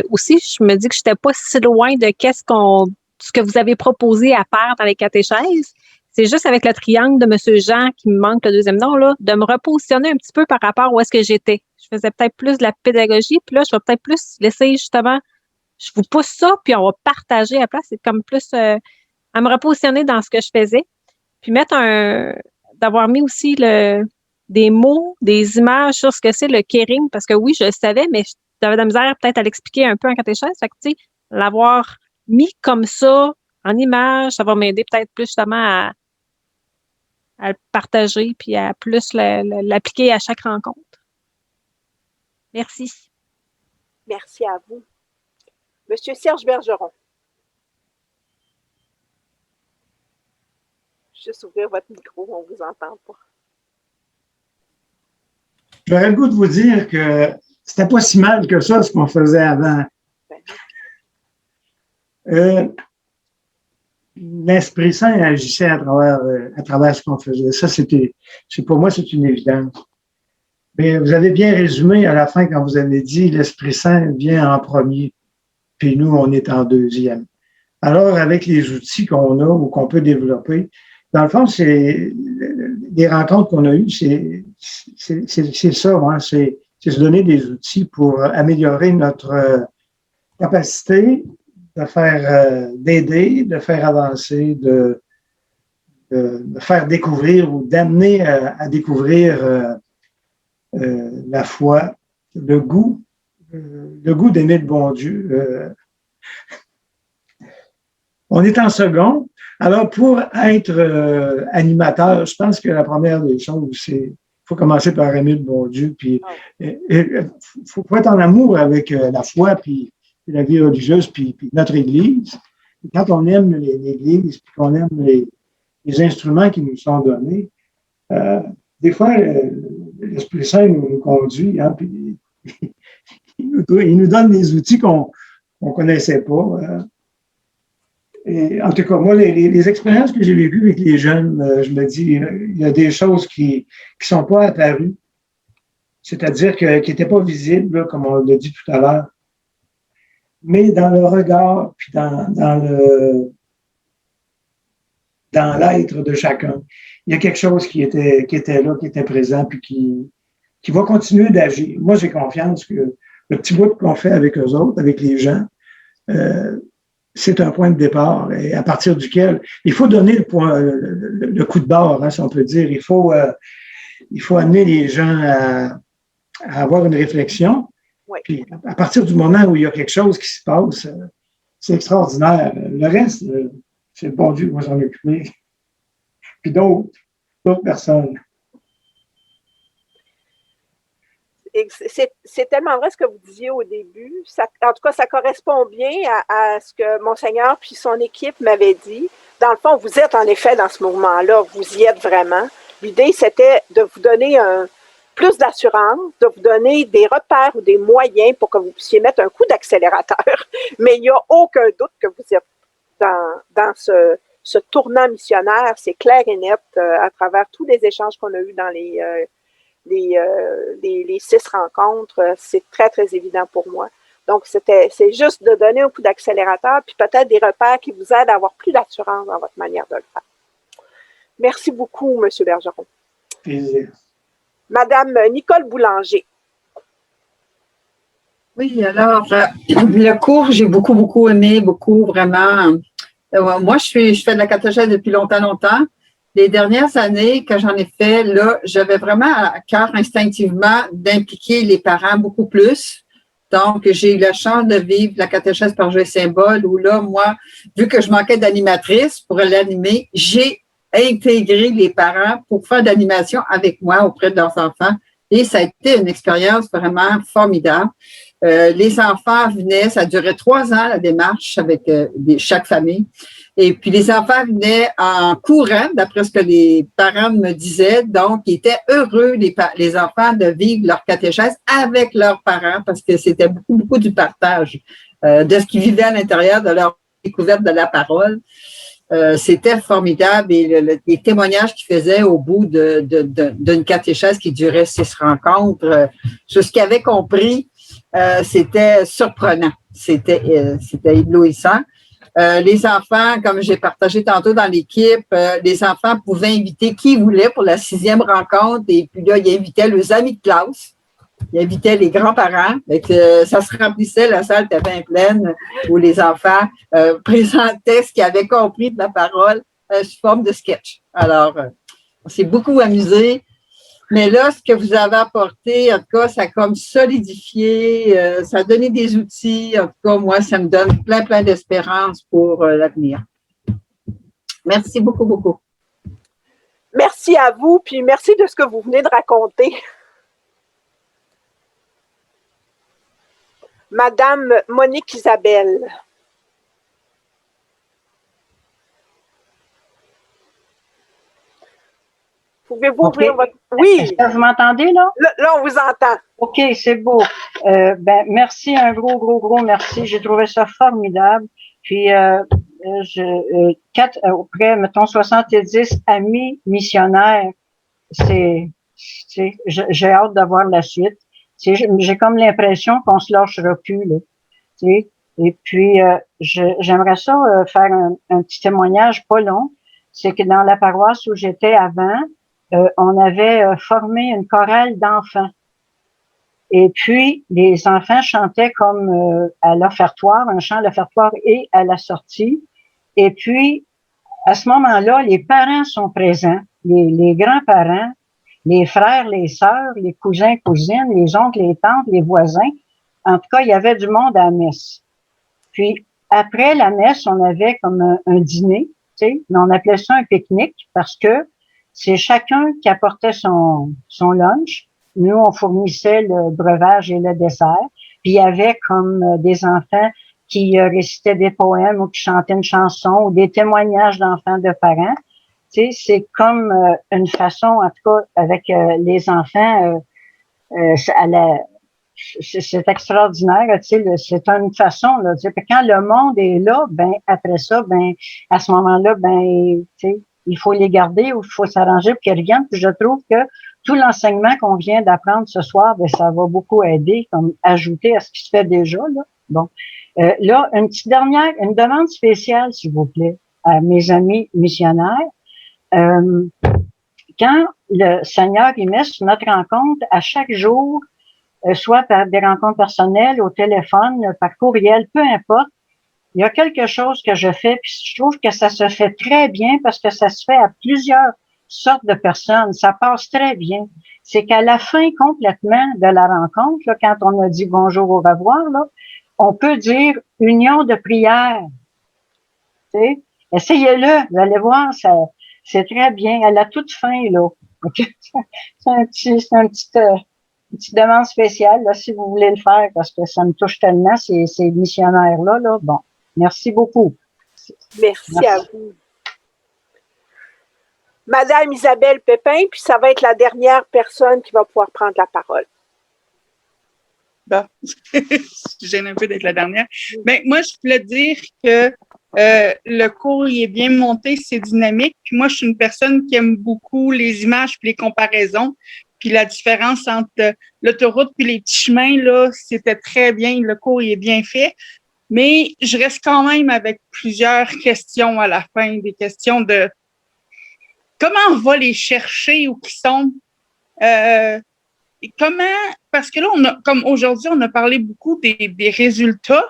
F: aussi, je me dis que je n'étais pas si loin de ce que vous avez proposé à faire dans les catéchèses. C'est juste avec le triangle de M. Jean qui me manque le deuxième nom, là, de me repositionner un petit peu par rapport à où est-ce que j'étais. Je faisais peut-être plus de la pédagogie, puis là, je vais peut-être plus laisser justement, je vous pousse ça, puis on va partager à la place. C'est comme plus à me repositionner dans ce que je faisais. Puis d'avoir mis aussi des mots, des images sur ce que c'est le caring, parce que oui, je le savais, mais j'avais de la misère peut-être à l'expliquer un peu en catéchèse. Fait que, tu sais, l'avoir mis comme ça, en image, ça va m'aider peut-être plus justement à le partager puis à plus l'appliquer à chaque rencontre. Merci.
C: Merci à vous. Monsieur Serge Bergeron. Juste ouvrir votre micro, on ne vous entend pas.
I: J'aurais le goût de vous dire que c'était pas si mal que ça, ce qu'on faisait avant. L'Esprit Saint agissait à travers ce qu'on faisait. Ça, pour moi, c'est une évidence. Mais vous avez bien résumé à la fin quand vous avez dit l'Esprit Saint vient en premier, puis nous, on est en deuxième. Alors, avec les outils qu'on a ou qu'on peut développer, dans le fond, c'est les rencontres qu'on a eues, c'est ça, hein, c'est se donner des outils pour améliorer notre capacité de faire d'aider, de faire avancer, de faire découvrir ou d'amener à découvrir la foi, le goût d'aimer le bon Dieu. On est en second. Alors, pour être animateur, je pense que la première des choses, c'est faut commencer par aimer le bon Dieu, puis faut être en amour avec la foi, puis la vie religieuse, puis notre Église. Et quand on aime l'Église, puis qu'on aime les instruments qui nous sont donnés, des fois, l'Esprit Saint nous conduit, hein, puis il nous donne des outils qu'on ne connaissait pas. Et en tout cas, moi, les expériences que j'ai vécues avec les jeunes, je me dis, il y a des choses qui ne sont pas apparues, c'est-à-dire qui n'étaient pas visibles, là, comme on l'a dit tout à l'heure. Mais dans le regard, puis dans l'être de chacun, il y a quelque chose qui était là, qui était présent, puis qui va continuer d'agir. Moi, j'ai confiance que le petit bout qu'on fait avec eux autres, avec les gens,
Q: c'est un point de départ et à partir duquel il faut donner le coup de barre, hein, si on peut dire. Il faut amener les gens à avoir une réflexion.
C: Oui.
Q: Puis à partir du moment où il y a quelque chose qui se passe, c'est extraordinaire. Le reste, c'est le bon Dieu qui va s'en occuper. Puis d'autres personnes.
C: C'est tellement vrai ce que vous disiez au début. En tout cas, ça correspond bien à ce que Monseigneur puis son équipe m'avaient dit. Dans le fond, vous êtes en effet dans ce mouvement-là. Vous y êtes vraiment. L'idée, c'était de vous donner plus d'assurance, de vous donner des repères ou des moyens pour que vous puissiez mettre un coup d'accélérateur. Mais il n'y a aucun doute que vous êtes dans ce tournant missionnaire. C'est clair et net à travers tous les échanges qu'on a eus dans les 6 rencontres. C'est très, très évident pour moi. Donc, c'est juste de donner un coup d'accélérateur puis peut-être des repères qui vous aident à avoir plus d'assurance dans votre manière de le faire. Merci beaucoup, M. Bergeron.
Q: Plaisir.
C: Madame Nicole Boulanger.
R: Oui, alors, le cours, j'ai beaucoup aimé, vraiment. Moi, je fais de la catéchèse depuis longtemps. Les dernières années que j'en ai fait, là, j'avais vraiment à cœur instinctivement d'impliquer les parents beaucoup plus. Donc, j'ai eu la chance de vivre la catéchèse par jeu et symbole où là, moi, vu que je manquais d'animatrice pour l'animer, j'ai intégré les parents pour faire de l'animation avec moi auprès de leurs enfants. Et ça a été une expérience vraiment formidable. Les enfants venaient, ça durait 3 ans, la démarche avec chaque famille. Et puis, les enfants venaient en courant, d'après ce que les parents me disaient. Donc, ils étaient heureux, les enfants, de vivre leur catéchèse avec leurs parents parce que c'était beaucoup du partage de ce qu'ils vivaient à l'intérieur de leur découverte de la parole. C'était formidable et les témoignages qu'ils faisaient au bout d'une catéchèse qui durait 6 rencontres, ce qu'ils avaient compris, c'était surprenant, c'était éblouissant. Les enfants, comme j'ai partagé tantôt dans l'équipe, les enfants pouvaient inviter qui voulait pour la 6e rencontre et puis là, ils invitaient leurs amis de classe. Ils invitaient les grands-parents. Ça se remplissait, la salle était bien pleine où les enfants présentaient ce qu'ils avaient compris de la parole sous forme de sketch. Alors, on s'est beaucoup amusé. Mais là, ce que vous avez apporté, en tout cas, ça a comme solidifié, ça a donné des outils. En tout cas, moi, ça me donne plein d'espérance pour l'avenir. Merci beaucoup.
C: Merci à vous, puis merci de ce que vous venez de raconter. Madame Monique Isabelle. Pouvez-vous ouvrir votre... Oui.
S: Est-ce que vous m'entendez, là?
C: Là, on vous entend.
S: OK, c'est beau. Merci, un gros merci. J'ai trouvé ça formidable. Puis, auprès, mettons, 70 amis missionnaires, j'ai hâte d'avoir la suite. J'ai comme l'impression qu'on se lâchera plus, là. Et puis, j'aimerais ça faire un petit témoignage pas long. C'est que dans la paroisse où j'étais avant, on avait formé une chorale d'enfants. Et puis, les enfants chantaient comme à l'offertoire, un chant à l'offertoire et à la sortie. Et puis, à ce moment-là, les parents sont présents, les grands-parents, les frères, les sœurs, les cousins, cousines, les oncles, les tantes, les voisins. En tout cas, il y avait du monde à la messe. Puis, après la messe, on avait comme un dîner, tu sais, mais on appelait ça un pique-nique parce que c'est chacun qui apportait son lunch. Nous, on fournissait le breuvage et le dessert. Puis, il y avait comme des enfants qui récitaient des poèmes ou qui chantaient une chanson ou des témoignages d'enfants de parents. Tu sais, c'est comme une façon, en tout cas, avec les enfants, c'est extraordinaire, tu sais, c'est une façon, là, tu sais, quand le monde est là, ben, après ça, ben, à ce moment-là, ben, tu sais, il faut les garder ou il faut s'arranger pour qu'ils reviennent. Puis je trouve que tout l'enseignement qu'on vient d'apprendre ce soir, ben, ça va beaucoup aider, comme ajouter à ce qui se fait déjà, là. Bon. Là, une demande spéciale, s'il vous plaît, à mes amis missionnaires. Quand le Seigneur y met sur notre rencontre à chaque jour, soit par des rencontres personnelles, au téléphone, par courriel, peu importe, il y a quelque chose que je fais, puis je trouve que ça se fait très bien parce que ça se fait à plusieurs sortes de personnes. Ça passe très bien. C'est qu'à la fin complètement de la rencontre, là, quand on a dit bonjour, au revoir, là, on peut dire union de prière. Tu sais? Essayez-le, vous allez voir, ça, c'est très bien. À la toute fin, là. C'est une petite demande spéciale, là, si vous voulez le faire, parce que ça me touche tellement, ces missionnaires-là, là. Bon. Merci beaucoup.
C: Merci à vous. Madame Isabelle Pépin, puis ça va être la dernière personne qui va pouvoir prendre la parole.
K: Bon, je gêne un peu d'être la dernière. Ben, moi, je voulais dire que le cours il est bien monté, c'est dynamique. Puis moi, je suis une personne qui aime beaucoup les images puis les comparaisons. Puis la différence entre l'autoroute puis les petits chemins, là, c'était très bien. Le cours il est bien fait. Mais je reste quand même avec plusieurs questions à la fin, des questions de comment on va les chercher où qu'ils sont. Et comment, parce que là, comme aujourd'hui, on a parlé beaucoup des résultats.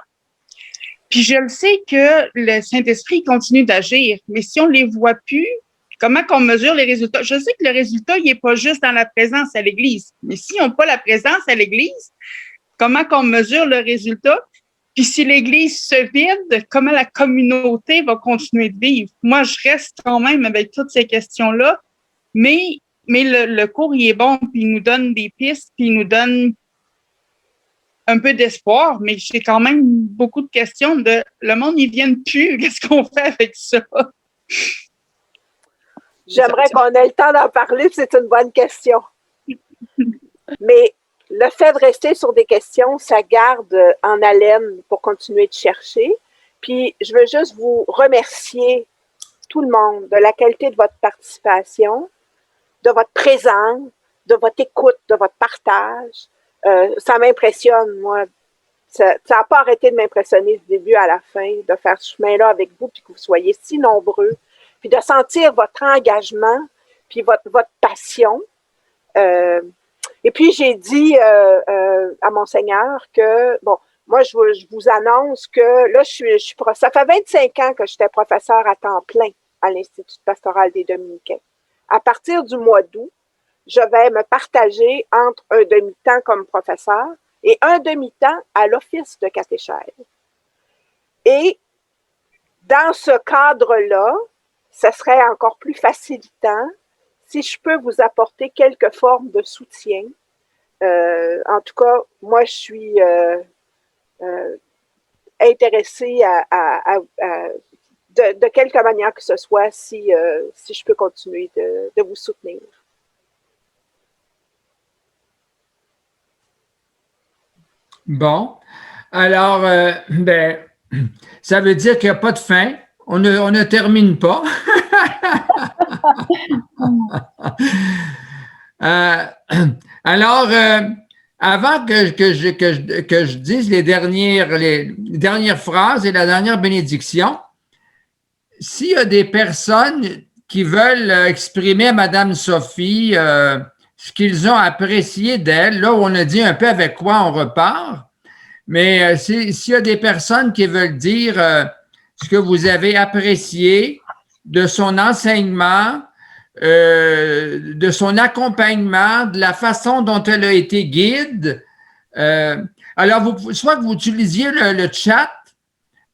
K: Puis je le sais que le Saint-Esprit continue d'agir, mais si on les voit plus, comment qu'on mesure les résultats? Je sais que le résultat, il n'est pas juste dans la présence à l'Église, mais s'ils n'ont pas la présence à l'Église, comment qu'on mesure le résultat? Puis si l'Église se vide, comment la communauté va continuer de vivre? Moi, je reste quand même avec toutes ces questions-là, mais le cours, il est bon, puis il nous donne des pistes, puis il nous donne un peu d'espoir, mais j'ai quand même beaucoup de questions de le monde, ils viennent plus, qu'est-ce qu'on fait avec ça?
C: J'aimerais qu'on ait le temps d'en parler, c'est une bonne question. Mais le fait de rester sur des questions, ça garde en haleine pour continuer de chercher. Puis, je veux juste vous remercier, tout le monde, de la qualité de votre participation, de votre présence, de votre écoute, de votre partage. Ça m'impressionne, moi. Ça n'a pas arrêté de m'impressionner du début à la fin, de faire ce chemin-là avec vous, puis que vous soyez si nombreux, puis de sentir votre engagement, puis votre passion. Et puis, j'ai dit à Monseigneur que, bon, moi, je vous annonce que là, ça fait 25 ans que j'étais professeur à temps plein à l'Institut pastoral des Dominicains. À partir du mois d'août, je vais me partager entre un demi-temps comme professeur et un demi-temps à l'office de catéchèse. Et dans ce cadre-là, ce serait encore plus facilitant si je peux vous apporter quelques formes de soutien. En tout cas, moi, je suis intéressée de quelque manière que ce soit si je peux continuer de vous soutenir.
B: Bon. Alors, ça veut dire qu'il n'y a pas de fin. On ne termine pas. Alors, avant que je dise les dernières phrases et la dernière bénédiction, s'il y a des personnes qui veulent exprimer à Madame Sophie ce qu'ils ont apprécié d'elle, là où on a dit un peu avec quoi on repart, mais s'il y a des personnes qui veulent dire ce que vous avez apprécié de son enseignement, de son accompagnement, de la façon dont elle a été guide. Alors, soit que vous utilisiez le chat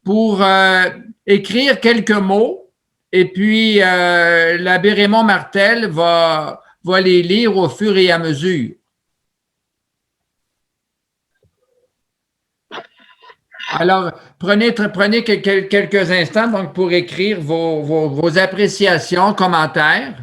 B: pour écrire quelques mots, et puis l'abbé Raymond Martel va les lire au fur et à mesure. Alors, prenez quelques instants donc, pour écrire vos appréciations, commentaires.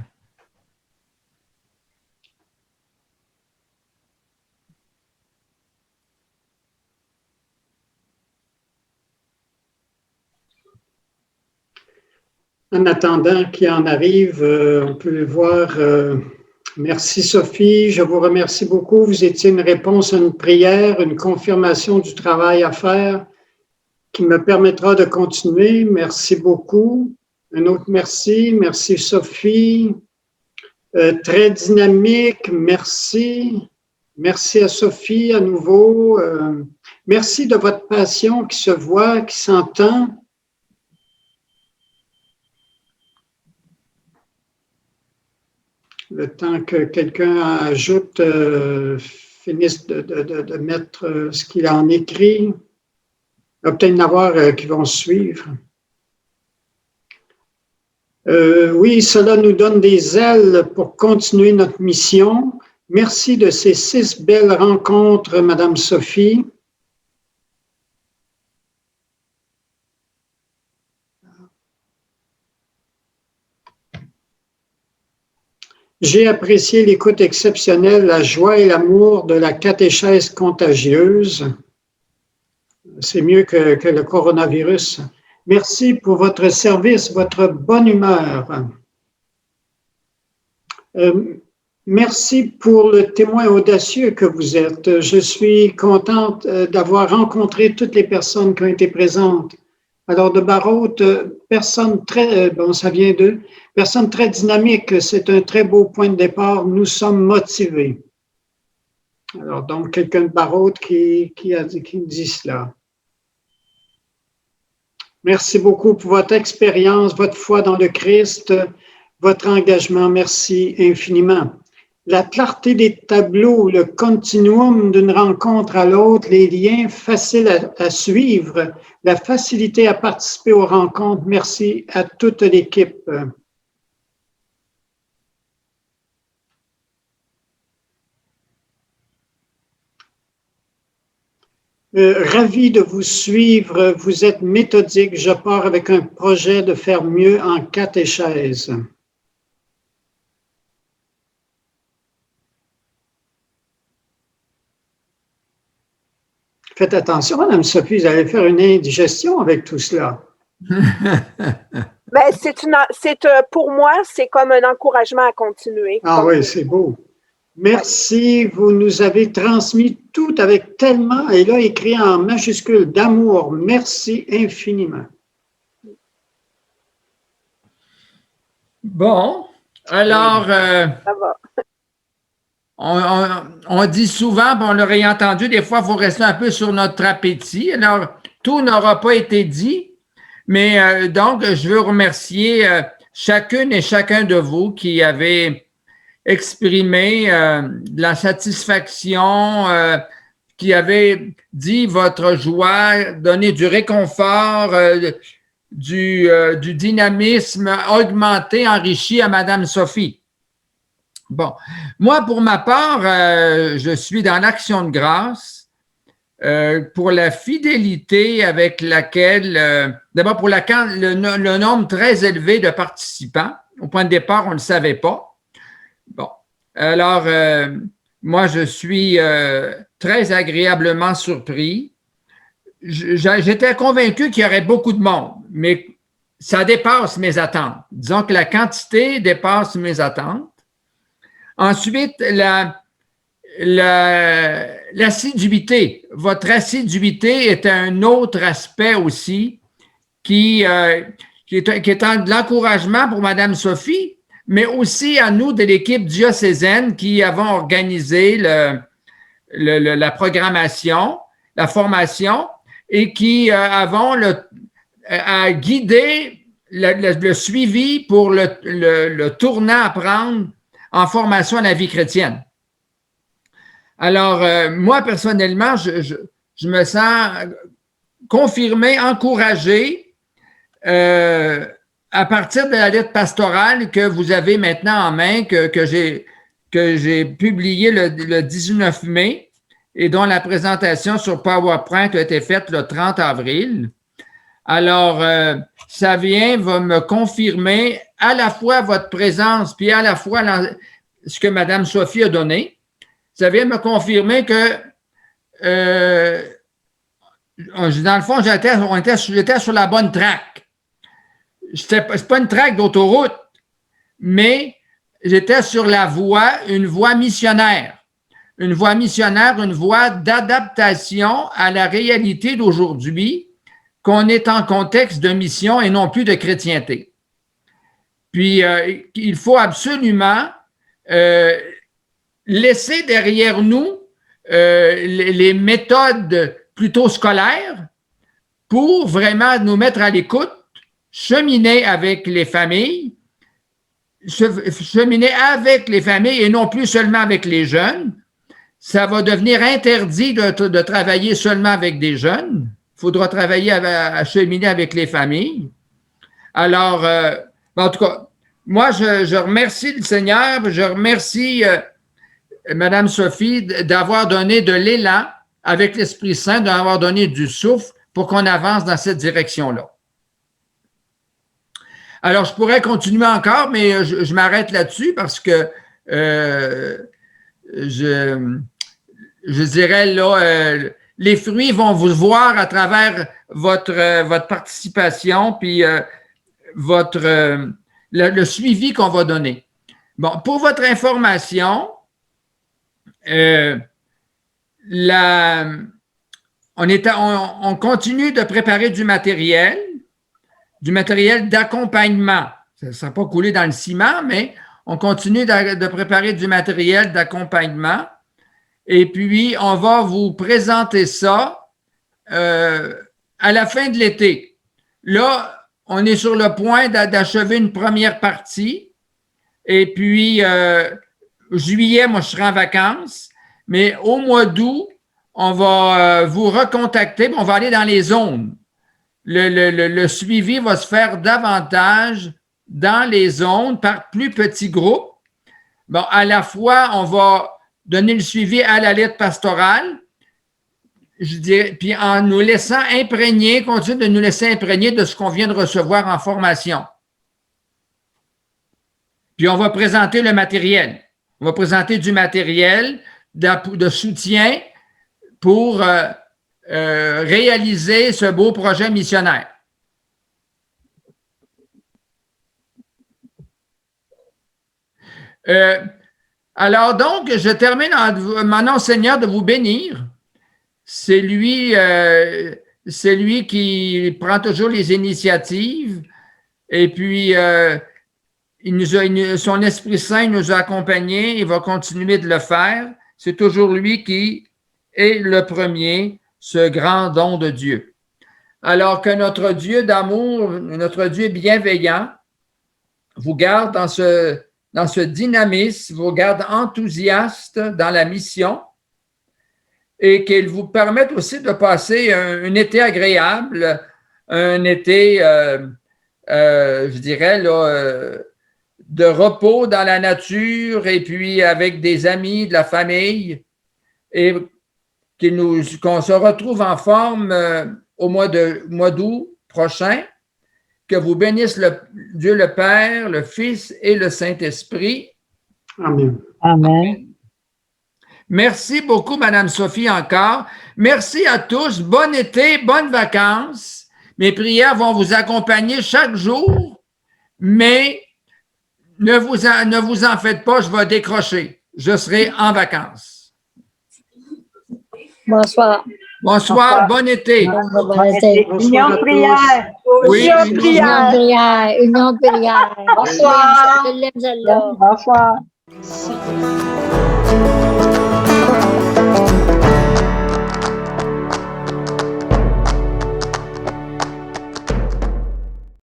G: En attendant qu'il en arrive, on peut voir. Merci Sophie, je vous remercie beaucoup. Vous étiez une réponse à une prière, une confirmation du travail à faire qui me permettra de continuer. Merci beaucoup. Un autre merci. Merci Sophie. Très dynamique, merci. Merci à Sophie à nouveau.
Q: Merci de votre passion qui se voit, qui s'entend. Le temps que quelqu'un ajoute, finisse de mettre ce qu'il en écrit. Il va peut-être y en avoir qui vont suivre. Oui, cela nous donne des ailes pour continuer notre mission. Merci de ces 6 belles rencontres, Madame Sophie. J'ai apprécié l'écoute exceptionnelle, la joie et l'amour de la catéchèse contagieuse. C'est mieux que le coronavirus. Merci pour votre service, votre bonne humeur. Merci pour le témoin audacieux que vous êtes. Je suis contente d'avoir rencontré toutes les personnes qui ont été présentes. Alors, de Barraute, personne très, bon, ça vient d'eux, personne très dynamique, c'est un très beau point de départ. Nous sommes motivés. Alors, donc, quelqu'un de Barraute qui dit cela. Merci beaucoup pour votre expérience, votre foi dans le Christ, votre engagement. Merci infiniment. La clarté des tableaux, le continuum d'une rencontre à l'autre, les liens faciles à suivre, la facilité à participer aux rencontres. Merci à toute l'équipe. Ravi de vous suivre. Vous êtes méthodique. Je pars avec un projet de faire mieux en catéchèse. Faites attention, Madame Sophie, vous allez faire une indigestion avec tout cela.
C: Ben, pour moi, c'est comme un encouragement à continuer.
Q: Ah oui, c'est beau. Merci, vous nous avez transmis tout avec tellement, et là, écrit en majuscule, d'amour. Merci infiniment.
B: Bon, alors,
C: Ça va.
B: on dit souvent, on l'aurait entendu, des fois, il faut rester un peu sur notre appétit. Alors, tout n'aura pas été dit, mais donc, je veux remercier chacune et chacun de vous qui avez exprimé de la satisfaction, qui avez dit votre joie, donné du réconfort, du dynamisme augmenté, enrichi à Madame Sophie. Bon, moi, pour ma part, je suis dans l'action de grâce pour la fidélité avec laquelle, d'abord pour le nombre très élevé de participants. Au point de départ, on ne le savait pas. Bon, alors, moi, je suis très agréablement surpris. J'étais convaincu qu'il y aurait beaucoup de monde, mais ça dépasse mes attentes. Disons que la quantité dépasse mes attentes. Ensuite, l'assiduité. Votre assiduité est un autre aspect aussi qui est de l'encouragement pour Mme Sophie, mais aussi à nous de l'équipe diocésaine qui avons organisé la programmation, la formation et qui avons à guider le suivi pour le tournant à prendre en formation à la vie chrétienne. Alors, moi, personnellement, je me sens confirmé, encouragé à partir de la lettre pastorale que vous avez maintenant en main, que j'ai publiée le 19 mai et dont la présentation sur PowerPoint a été faite le 30 avril. Alors, ça va me confirmer à la fois votre présence puis à la fois ce que Mme Sophie a donné. Ça vient me confirmer que, dans le fond, j'étais sur la bonne track. C'est pas une track d'autoroute, mais j'étais sur une voie missionnaire. Une voie missionnaire, une voie d'adaptation à la réalité d'aujourd'hui, qu'on est en contexte de mission et non plus de chrétienté. Puis, il faut absolument laisser derrière nous les méthodes plutôt scolaire pour vraiment nous mettre à l'écoute, cheminer avec les familles, cheminer avec les familles et non plus seulement avec les jeunes. Ça va devenir interdit de travailler seulement avec des jeunes. Il faudra travailler à cheminer avec les familles. Alors, en tout cas, moi, je remercie le Seigneur, je remercie Madame Sophie d'avoir donné de l'élan avec l'Esprit Saint, d'avoir donné du souffle pour qu'on avance dans cette direction-là. Alors, je pourrais continuer encore, mais je m'arrête là-dessus parce que je dirais là, les fruits vont vous voir à travers votre participation, puis le suivi qu'on va donner. Bon, pour votre information, on continue de préparer du matériel d'accompagnement. Ça ne sera pas coulé dans le ciment, mais on continue de préparer du matériel d'accompagnement. Et puis, on va vous présenter ça à la fin de l'été. Là, on est sur le point d'achever une première partie. Et puis, juillet, moi, je serai en vacances. Mais au mois d'août, on va vous recontacter. On va aller dans les zones. Le suivi va se faire davantage dans les zones par plus petits groupes. Bon, à la fois, on va donner le suivi à la lettre pastorale, je dirais, puis en nous laissant imprégner, continuer de nous laisser imprégner de ce qu'on vient de recevoir en formation. Puis on va présenter le matériel. On va présenter du matériel de soutien pour réaliser ce beau projet missionnaire. Alors donc, je termine en demandant au Seigneur de vous bénir. C'est lui qui prend toujours les initiatives et puis son Esprit Saint nous a accompagnés, il va continuer de le faire. C'est toujours lui qui est le premier, ce grand don de Dieu. Alors que notre Dieu d'amour, notre Dieu bienveillant, vous garde dans ce dynamisme, vous garde enthousiaste dans la mission et qu'il vous permette aussi de passer un été agréable, un été, je dirais, là, de repos dans la nature et puis avec des amis, de la famille et qu'on se retrouve en forme au mois d'août prochain. Que vous bénisse Dieu le Père, le Fils et le Saint-Esprit.
Q: Amen.
S: Amen.
B: Merci beaucoup, Madame Sophie, encore. Merci à tous. Bon été, bonnes vacances. Mes prières vont vous accompagner chaque jour, mais ne vous en faites pas, je vais décrocher. Je serai en vacances.
T: Bonsoir.
B: Bonsoir, bon été.
S: Union de prière.
B: Oui,
T: Union de prière.
S: Bonsoir.
T: Je l'aime, je l'aime.
S: Bonsoir.